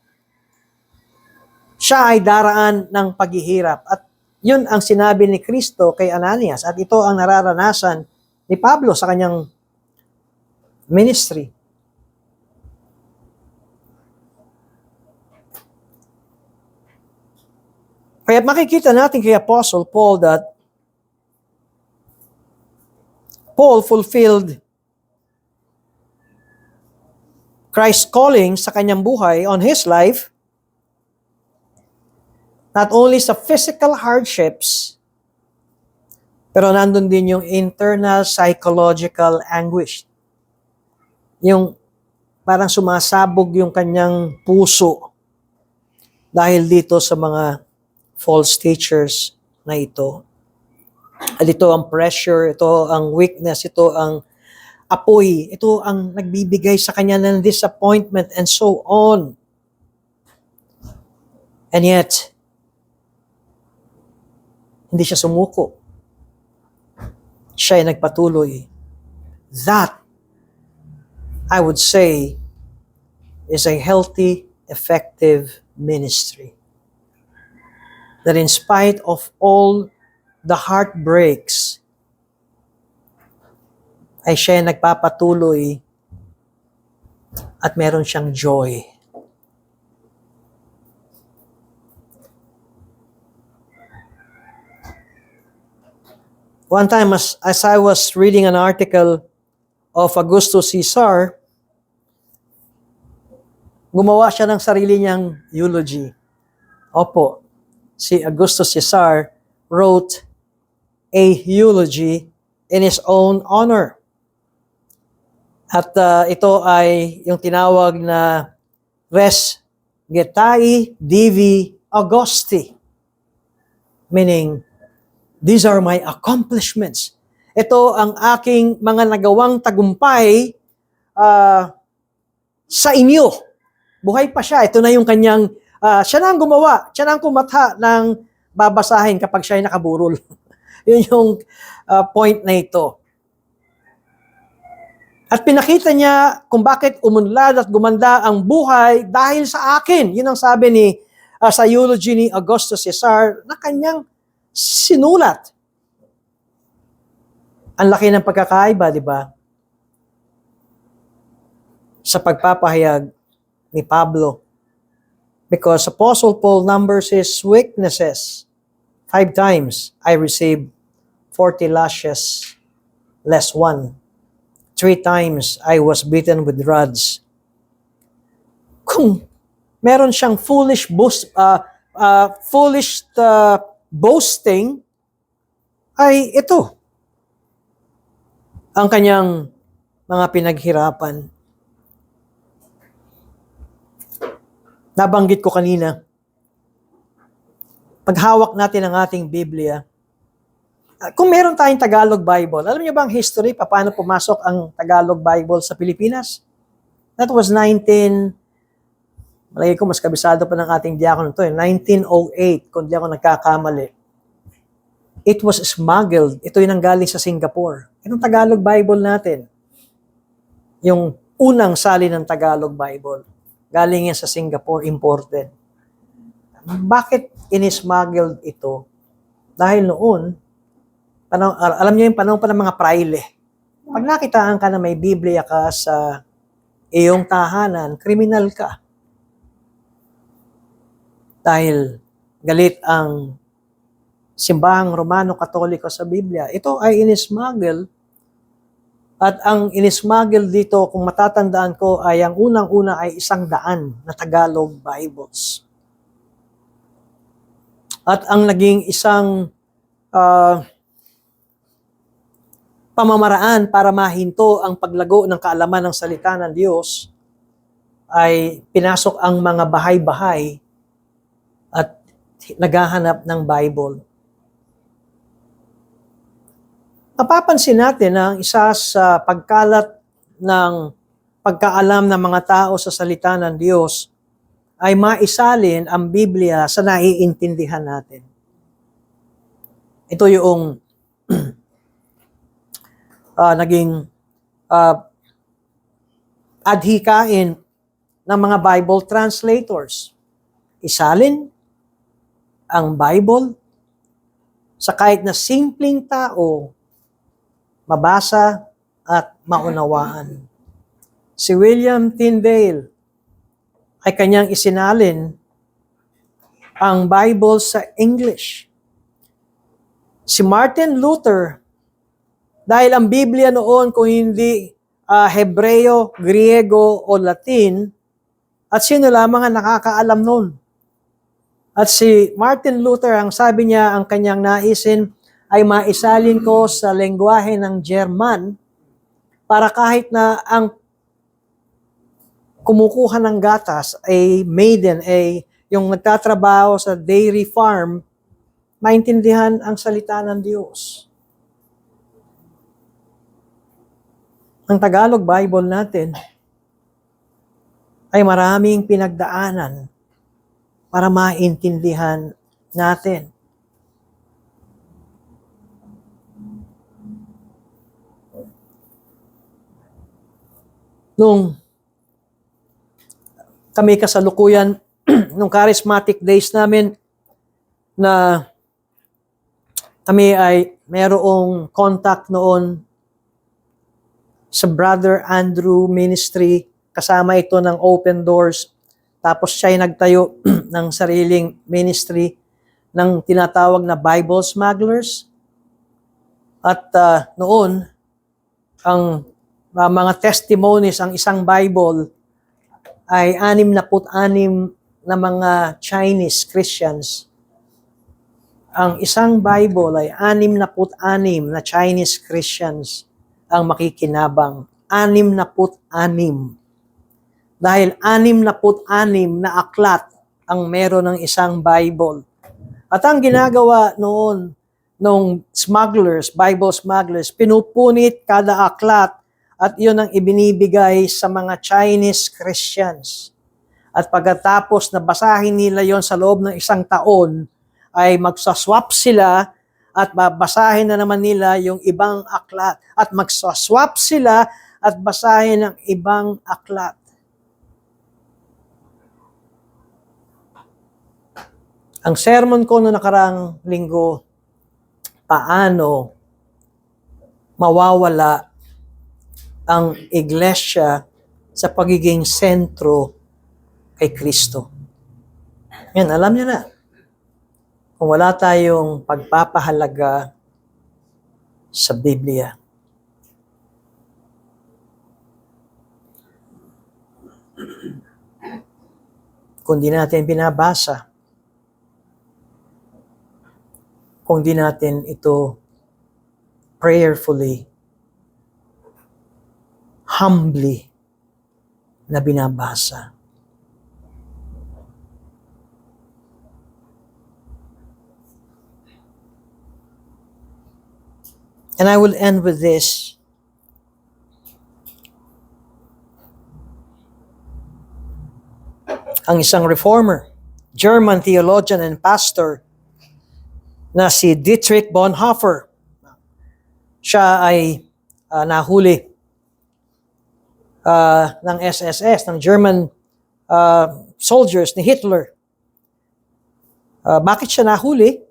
Siya ay daraan ng paghihirap. At yun ang sinabi ni Kristo kay Ananias. At ito ang nararanasan ni Pablo sa kanyang ministry. Kaya makikita natin kay Apostle Paul that Paul fulfilled Christ's calling sa kanyang buhay on his life, not only sa physical hardships, pero nandun din yung internal psychological anguish. Yung parang sumasabog yung kanyang puso dahil dito sa mga false teachers na ito. At ito ang pressure, ito ang weakness, ito ang apoy, ito ang nagbibigay sa kanya ng disappointment and so on. And yet, hindi siya sumuko. Siya ay nagpatuloy. That, I would say, is a healthy, effective ministry. That in spite of all the heartbreaks, ay siya nagpapatuloy at meron siyang joy. One time, as I was reading an article of Augusto Caesar, gumawa siya ng sarili niyang eulogy. Opo, si Augusto Caesar wrote a eulogy in his own honor. At ito ay yung tinawag na Res Getae Divi Augusti. Meaning, these are my accomplishments. Ito ang aking mga nagawang tagumpay sa inyo. Buhay pa siya. Ito na yung kanyang, siya na ang gumawa. Siya na ang kumatha ng babasahin kapag siya ay nakaburol. Yun yung point na ito. At pinakita niya kung bakit umunlad at gumanda ang buhay dahil sa akin. Yun ang sabi ni sa eulogy ni Augusto Caesar na kanyang sinulat. Ang laki ng pagkakaiba, di ba? Sa pagpapahayag ni Pablo. Because Apostle Paul numbers his weaknesses. 5 times I received 40 lashes less 1. 3 times I was beaten with rods. Kung meron siyang foolish boasting, ay ito ang kanyang mga pinaghirapan. Nabanggit ko kanina, paghawak natin ang ating Biblia, kung meron tayong Tagalog Bible, alam niyo ba ang history, paano pumasok ang Tagalog Bible sa Pilipinas? That was malagay ko mas kabisado pa ng ating diakon ito, 1908, kung di ako nagkakamali. It was smuggled. Ito yung nanggaling sa Singapore. Itong Tagalog Bible natin, yung unang sali ng Tagalog Bible, galing yan sa Singapore, imported. Bakit in-smuggled ito? Dahil noon, alam niyo yung panahon pa ng mga praile. Pag nakitaan ka na may Biblia ka sa iyong tahanan, kriminal ka. Dahil galit ang simbahang Romano-Katoliko sa Biblia. Ito ay in-smuggle. At ang in-smuggle dito, kung matatandaan ko, ay ang unang-una ay 100 na Tagalog Bibles. At ang naging isang pamamaraan para mahinto ang paglago ng kaalaman ng salita ng Diyos ay pinasok ang mga bahay-bahay at naghahanap ng Bible. Mapapansin natin na isa sa pagkalat ng pagkaalam ng mga tao sa salita ng Diyos ay maisalin ang Biblia sa naiintindihan natin. Ito yung naging adhikain ng mga Bible translators. Isalin ang Bible sa kahit na simpleng tao mabasa at maunawaan. Si William Tyndale ay kanyang isinalin ang Bible sa English. Si Martin Luther, dahil ang Biblia noon kung hindi Hebreo, Griego o Latin, at sino lamang ang nakakaalam noon. At si Martin Luther, ang sabi niya, ang kanyang naisin ay maisalin ko sa lengguwahe ng German para kahit na ang kumukuha ng gatas ay maiden, ay yung nagtatrabaho sa dairy farm, maintindihan ang salita ng Diyos. Ang Tagalog Bible natin ay maraming pinagdaanan para maintindihan natin. Nung kami kasalukuyan, nung charismatic days namin, na kami ay merong contact noon sa Brother Andrew Ministry, kasama ito ng Open Doors. Tapos siya ay nagtayo ng sariling ministry ng tinatawag na Bible Smugglers. At noon, ang mga testimonies, ang isang Bible ay 66 na mga Chinese Christians. Ang isang Bible ay 66 na Chinese Christians ang makikinabang. 66. Dahil 66 na aklat ang meron ng isang Bible. At ang ginagawa noon, nung smugglers, Bible smugglers, pinupunit kada aklat at yun ang ibinibigay sa mga Chinese Christians. At pagkatapos na basahin nila yon sa loob ng isang taon, ay magsaswap sila at babasahin na naman nila yung ibang aklat. At magsaswap sila at basahin ang ibang aklat. Ang sermon ko noong nakarang linggo, paano mawawala ang iglesia sa pagiging sentro kay Kristo. Yan, alam niyo na. Kung wala tayong pagpapahalaga sa Biblia. Kung di natin binabasa, kung di natin ito prayerfully, humbly na binabasa. And I will end with this. Ang isang reformer, German theologian and pastor na si Dietrich Bonhoeffer, siya ay nahuli ng SSS, ng German soldiers ni Hitler. Bakit siya nahuli?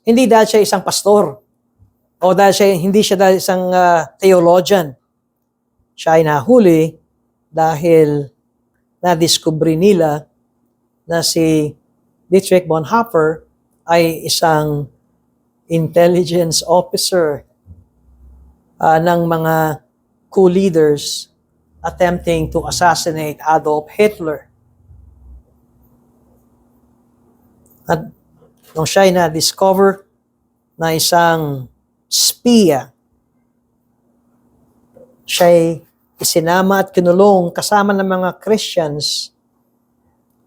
Hindi dahil siya isang pastor o dahil hindi siya dahil isang theologian. Siya ay nahuli dahil na-discovery nila na si Dietrich Bonhoeffer ay isang intelligence officer ng mga coup leaders attempting to assassinate Adolf Hitler. At nung siya ay na-discover na isang spiya, siya ay isinama at kinulong kasama ng mga Christians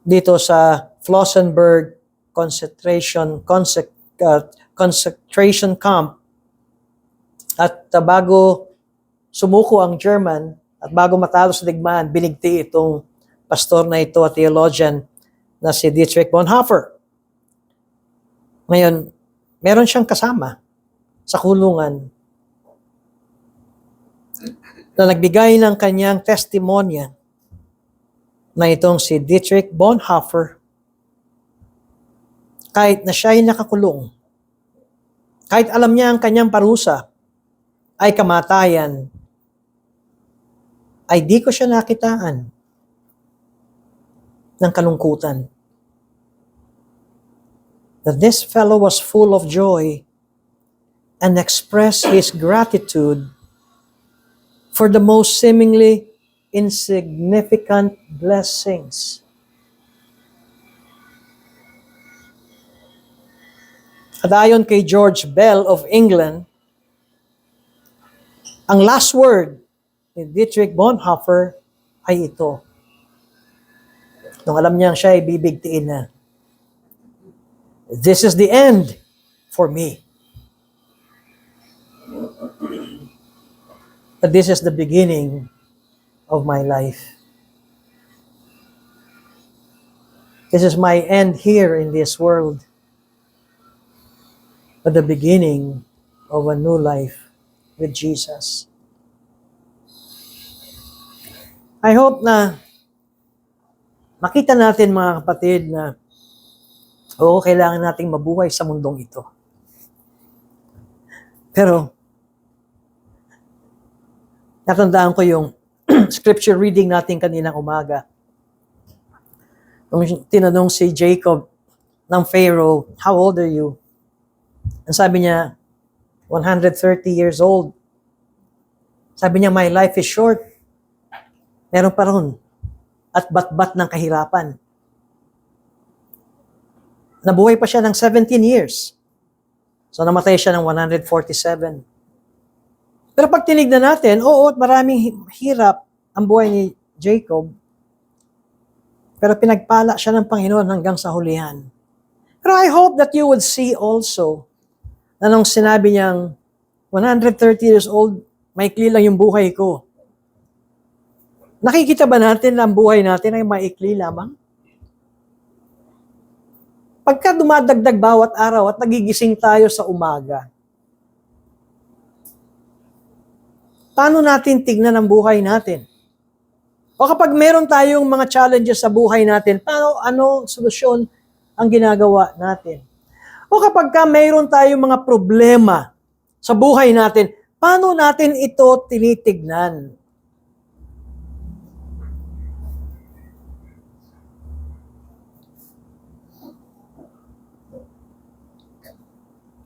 dito sa Flossenburg concentration camp. At bago sumuko ang German at bago matalo sa digmaan, binigti itong pastor na ito at theologian na si Dietrich Bonhoeffer. Ngayon, meron siyang kasama sa kulungan na nagbigay ng kanyang testimonya na itong si Dietrich Bonhoeffer, kahit na siya ay nakakulong, kahit alam niya ang kanyang parusa ay kamatayan, ay di ko siya nakitaan ng kalungkutan. that this fellow was full of joy and expressed his gratitude for the most seemingly insignificant blessings. At ayon kay George Bell of England, ang last word ni Dietrich Bonhoeffer ay ito. Nung alam niyang siya ay bibigtiin na, "This is the end for me. But this is the beginning of my life. This is my end here in this world, but the beginning of a new life with Jesus." I hope na makita natin, mga kapatid, na kailangan nating mabuhay sa mundong ito. Pero natandaan ko yung scripture reading natin kaninang umaga. Nung tinanong si Jacob ng Pharaoh, "How old are you?" Ang sabi niya, 130 years old. Sabi niya, "My life is short." Meron pa ron. At bat-bat ng kahirapan. Nabuhay pa siya ng 17 years. So namatay siya ng 147. Pero pag tinignan natin, maraming hirap ang buhay ni Jacob. Pero pinagpala siya ng Panginoon hanggang sa hulihan. Pero I hope that you would see also na nung sinabi niyang 130 years old, maikli lang yung buhay ko. Nakikita ba natin na ang buhay natin ay maikli lamang? Pagka dumadagdag bawat araw at nagigising tayo sa umaga, paano natin tignan ang buhay natin? O kapag meron tayong mga challenges sa buhay natin, ano solusyon ang ginagawa natin? O kapag mayroon tayong mga problema sa buhay natin, paano natin ito tinitignan?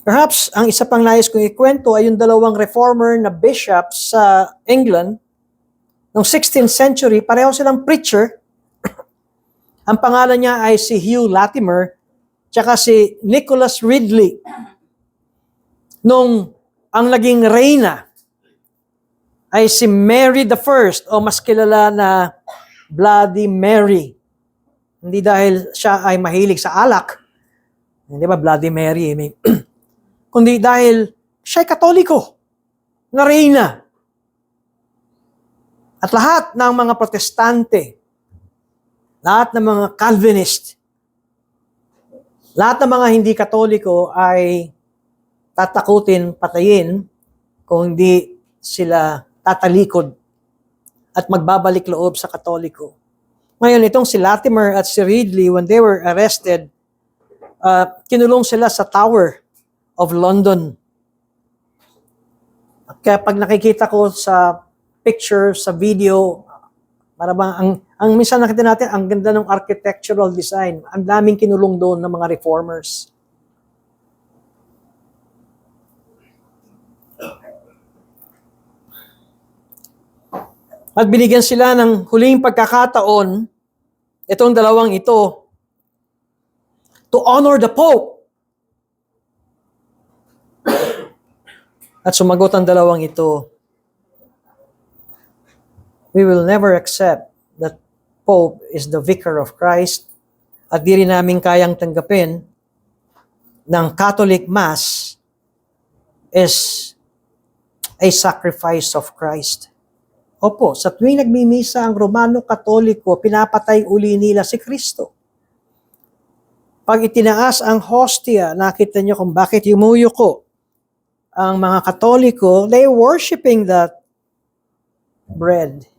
Perhaps, ang isa pang nais kong ikwento ay yung dalawang reformer na bishops sa England noong 16th century. Pareho silang preacher. Ang pangalan niya ay si Hugh Latimer tsaka si Nicholas Ridley. Nung ang naging reyna ay si Mary the First, o mas kilala na Bloody Mary. Hindi dahil siya ay mahilig sa alak. Hindi ba Bloody Mary? Kundi dahil siya ay Katoliko na reyna. At lahat ng mga Protestante, lahat ng mga Calvinist, lahat ng mga hindi Katoliko ay tatakutin, patayin kung hindi sila tatalikod at magbabalik loob sa Katoliko. Ngayon, itong si Latimer at si Ridley, when they were arrested, kinulong sila sa Tower of London. Kaya pag nakikita ko sa picture, sa video, marabang ang minsan nakita natin, ang ganda ng architectural design. Ang daming kinulong doon ng mga reformers. At binigyan sila ng huling pagkakataon, itong dalawang ito, to honor the Pope. At sumagot ang dalawang ito, "We will never accept that Pope is the Vicar of Christ, at di rin namin kayang tanggapin ng Catholic Mass is a sacrifice of Christ." Opo, sa tuwing nagmimisa ang Romano Katoliko, pinapatay uli nila si Kristo. Pag itinaas ang hostia, nakita niyo kung bakit yumuyuko ang mga Katoliko, they worshiping that bread.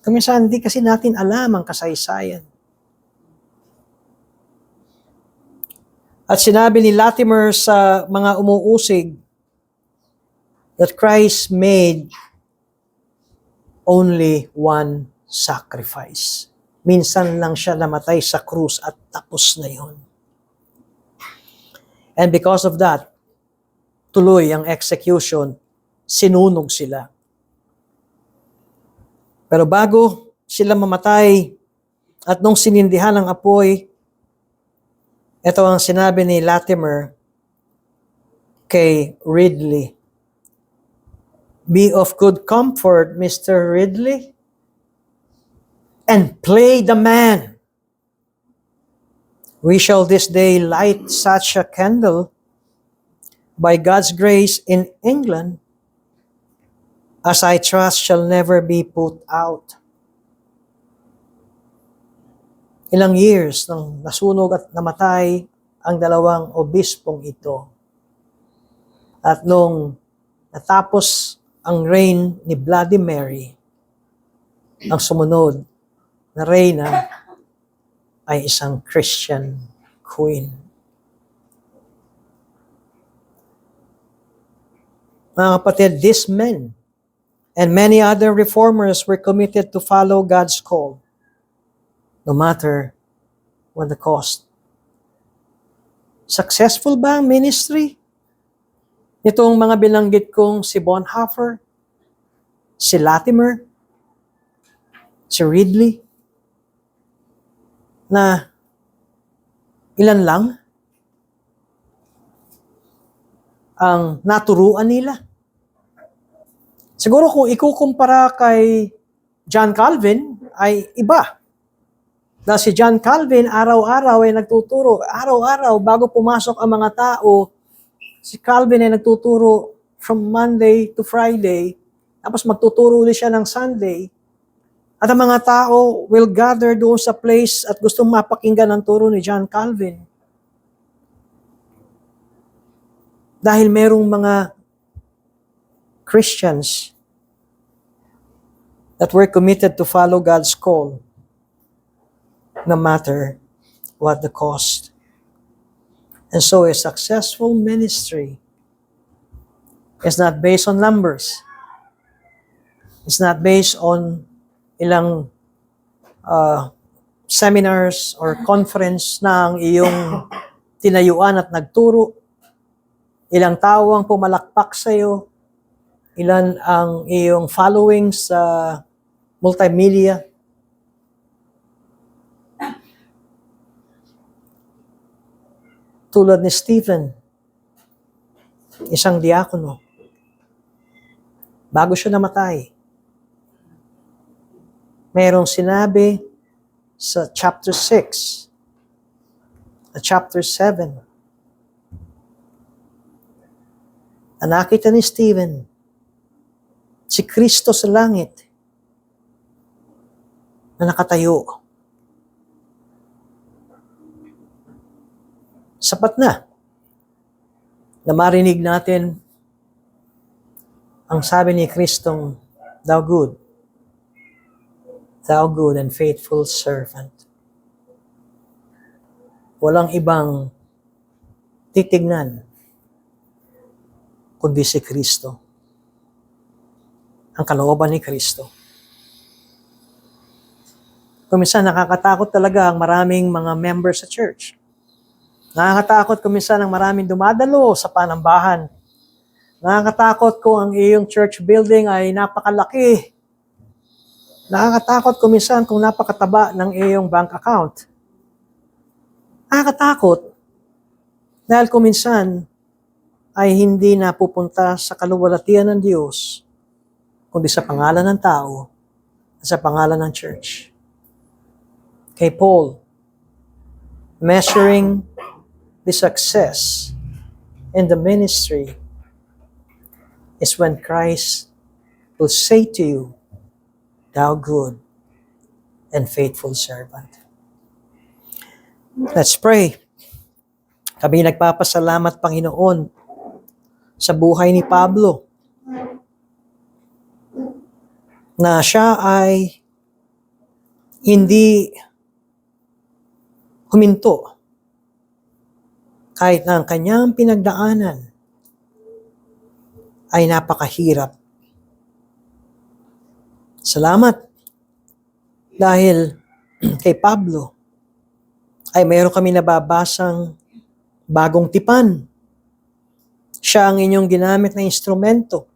Kuminsan, hindi kasi natin alam ang kasaysayan. At sinabi ni Latimer sa mga umuusig that Christ made only one sacrifice. Minsan lang siya namatay sa krus at tapos na yun. And because of that, tuloy ang execution, sinunog sila. Pero bago sila mamatay, at nung sinindihan ng apoy, ito ang sinabi ni Latimer kay Ridley. Be of good comfort, Mr. Ridley, and play the man. We shall this day light such a candle by God's grace in England as I trust shall never be put out. Ilang years nang nasunog at namatay ang dalawang obispong ito. At nung natapos ang reign ni Bloody Mary, ang sumunod na reyna ay isang Christian queen. Mga kapatid, these men and many other reformers were committed to follow God's call, no matter what the cost. Successful ba ang ministry? Itong mga binanggit kong si Bonhoeffer, si Latimer, si Ridley, na ilan lang ang naturuan nila. Siguro kung ikukumpara kay John Calvin ay iba. Na si John Calvin araw-araw ay nagtuturo. Araw-araw bago pumasok ang mga tao, si Calvin ay nagtuturo from Monday to Friday. Tapos magtuturo ulit siya ng Sunday. At ang mga tao will gather doon sa place at gustong mapakinggan ang turo ni John Calvin. Dahil merong mga Christians that were committed to follow God's call, no matter what the cost. And so a successful ministry is not based on numbers. It's not based on ilang seminars or conference na ang iyong tinayuan at nagturo. Ilang tao ang pumalakpak sa iyo. Ilan ang iyong following sa multimedia. Tulad ni Stephen, isang diakono. Bago siya namatay, mayroong sinabi sa chapter 6 at chapter 7 na nakita ni Stephen si Kristo sa langit na nakatayo. Sapat na marinig natin ang sabi ni Kristong, Thou good and faithful servant. Walang ibang titignan kundi si Kristo. Ang kalooban ni Kristo. Kung minsan nakakatakot talaga ang maraming mga members sa church. Nakakatakot kung minsan ang maraming dumadalo sa panambahan. Nakakatakot kung ang iyong church building ay napakalaki. Nakakatakot kung minsan kung napakataba ng iyong bank account. Nakakatakot dahil kung minsan ay hindi napupunta sa kaluwalhatian ng Diyos, kundi sa pangalan ng tao at sa pangalan ng church. Kay Paul, measuring the success in the ministry is when Christ will say to you, Thou good and faithful servant. Let's pray. Kami nagpapasalamat, Panginoon, sa buhay ni Pablo, na siya ay hindi huminto kahit na ang kanyang pinagdaanan ay napakahirap. Salamat dahil kay Pablo ay mayroon kami nababasang bagong tipan Siya ang inyong ginamit na instrumento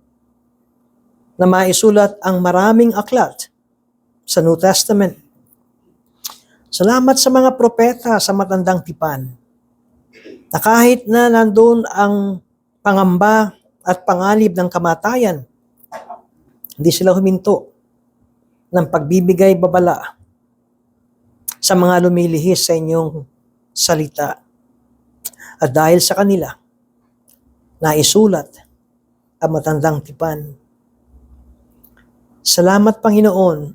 na maisulat ang maraming aklat sa New Testament. Salamat sa mga propeta sa matandang tipan, na kahit na nandun ang pangamba at panganib ng kamatayan, hindi sila huminto ng pagbibigay babala sa mga lumilihis sa inyong salita. At dahil sa kanila, naisulat ang matandang tipan. Salamat, Panginoon.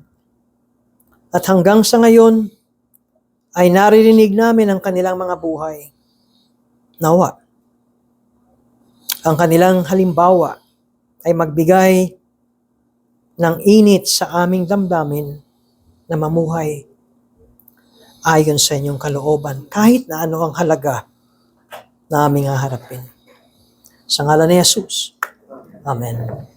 At hanggang sa ngayon, ay naririnig namin ang kanilang mga buhay. Nawa, ang kanilang halimbawa ay magbigay ng init sa aming damdamin na mamuhay ayon sa inyong kalooban, kahit na ano ang halaga na aming haharapin. Sa ngalan ni Jesus. Amen.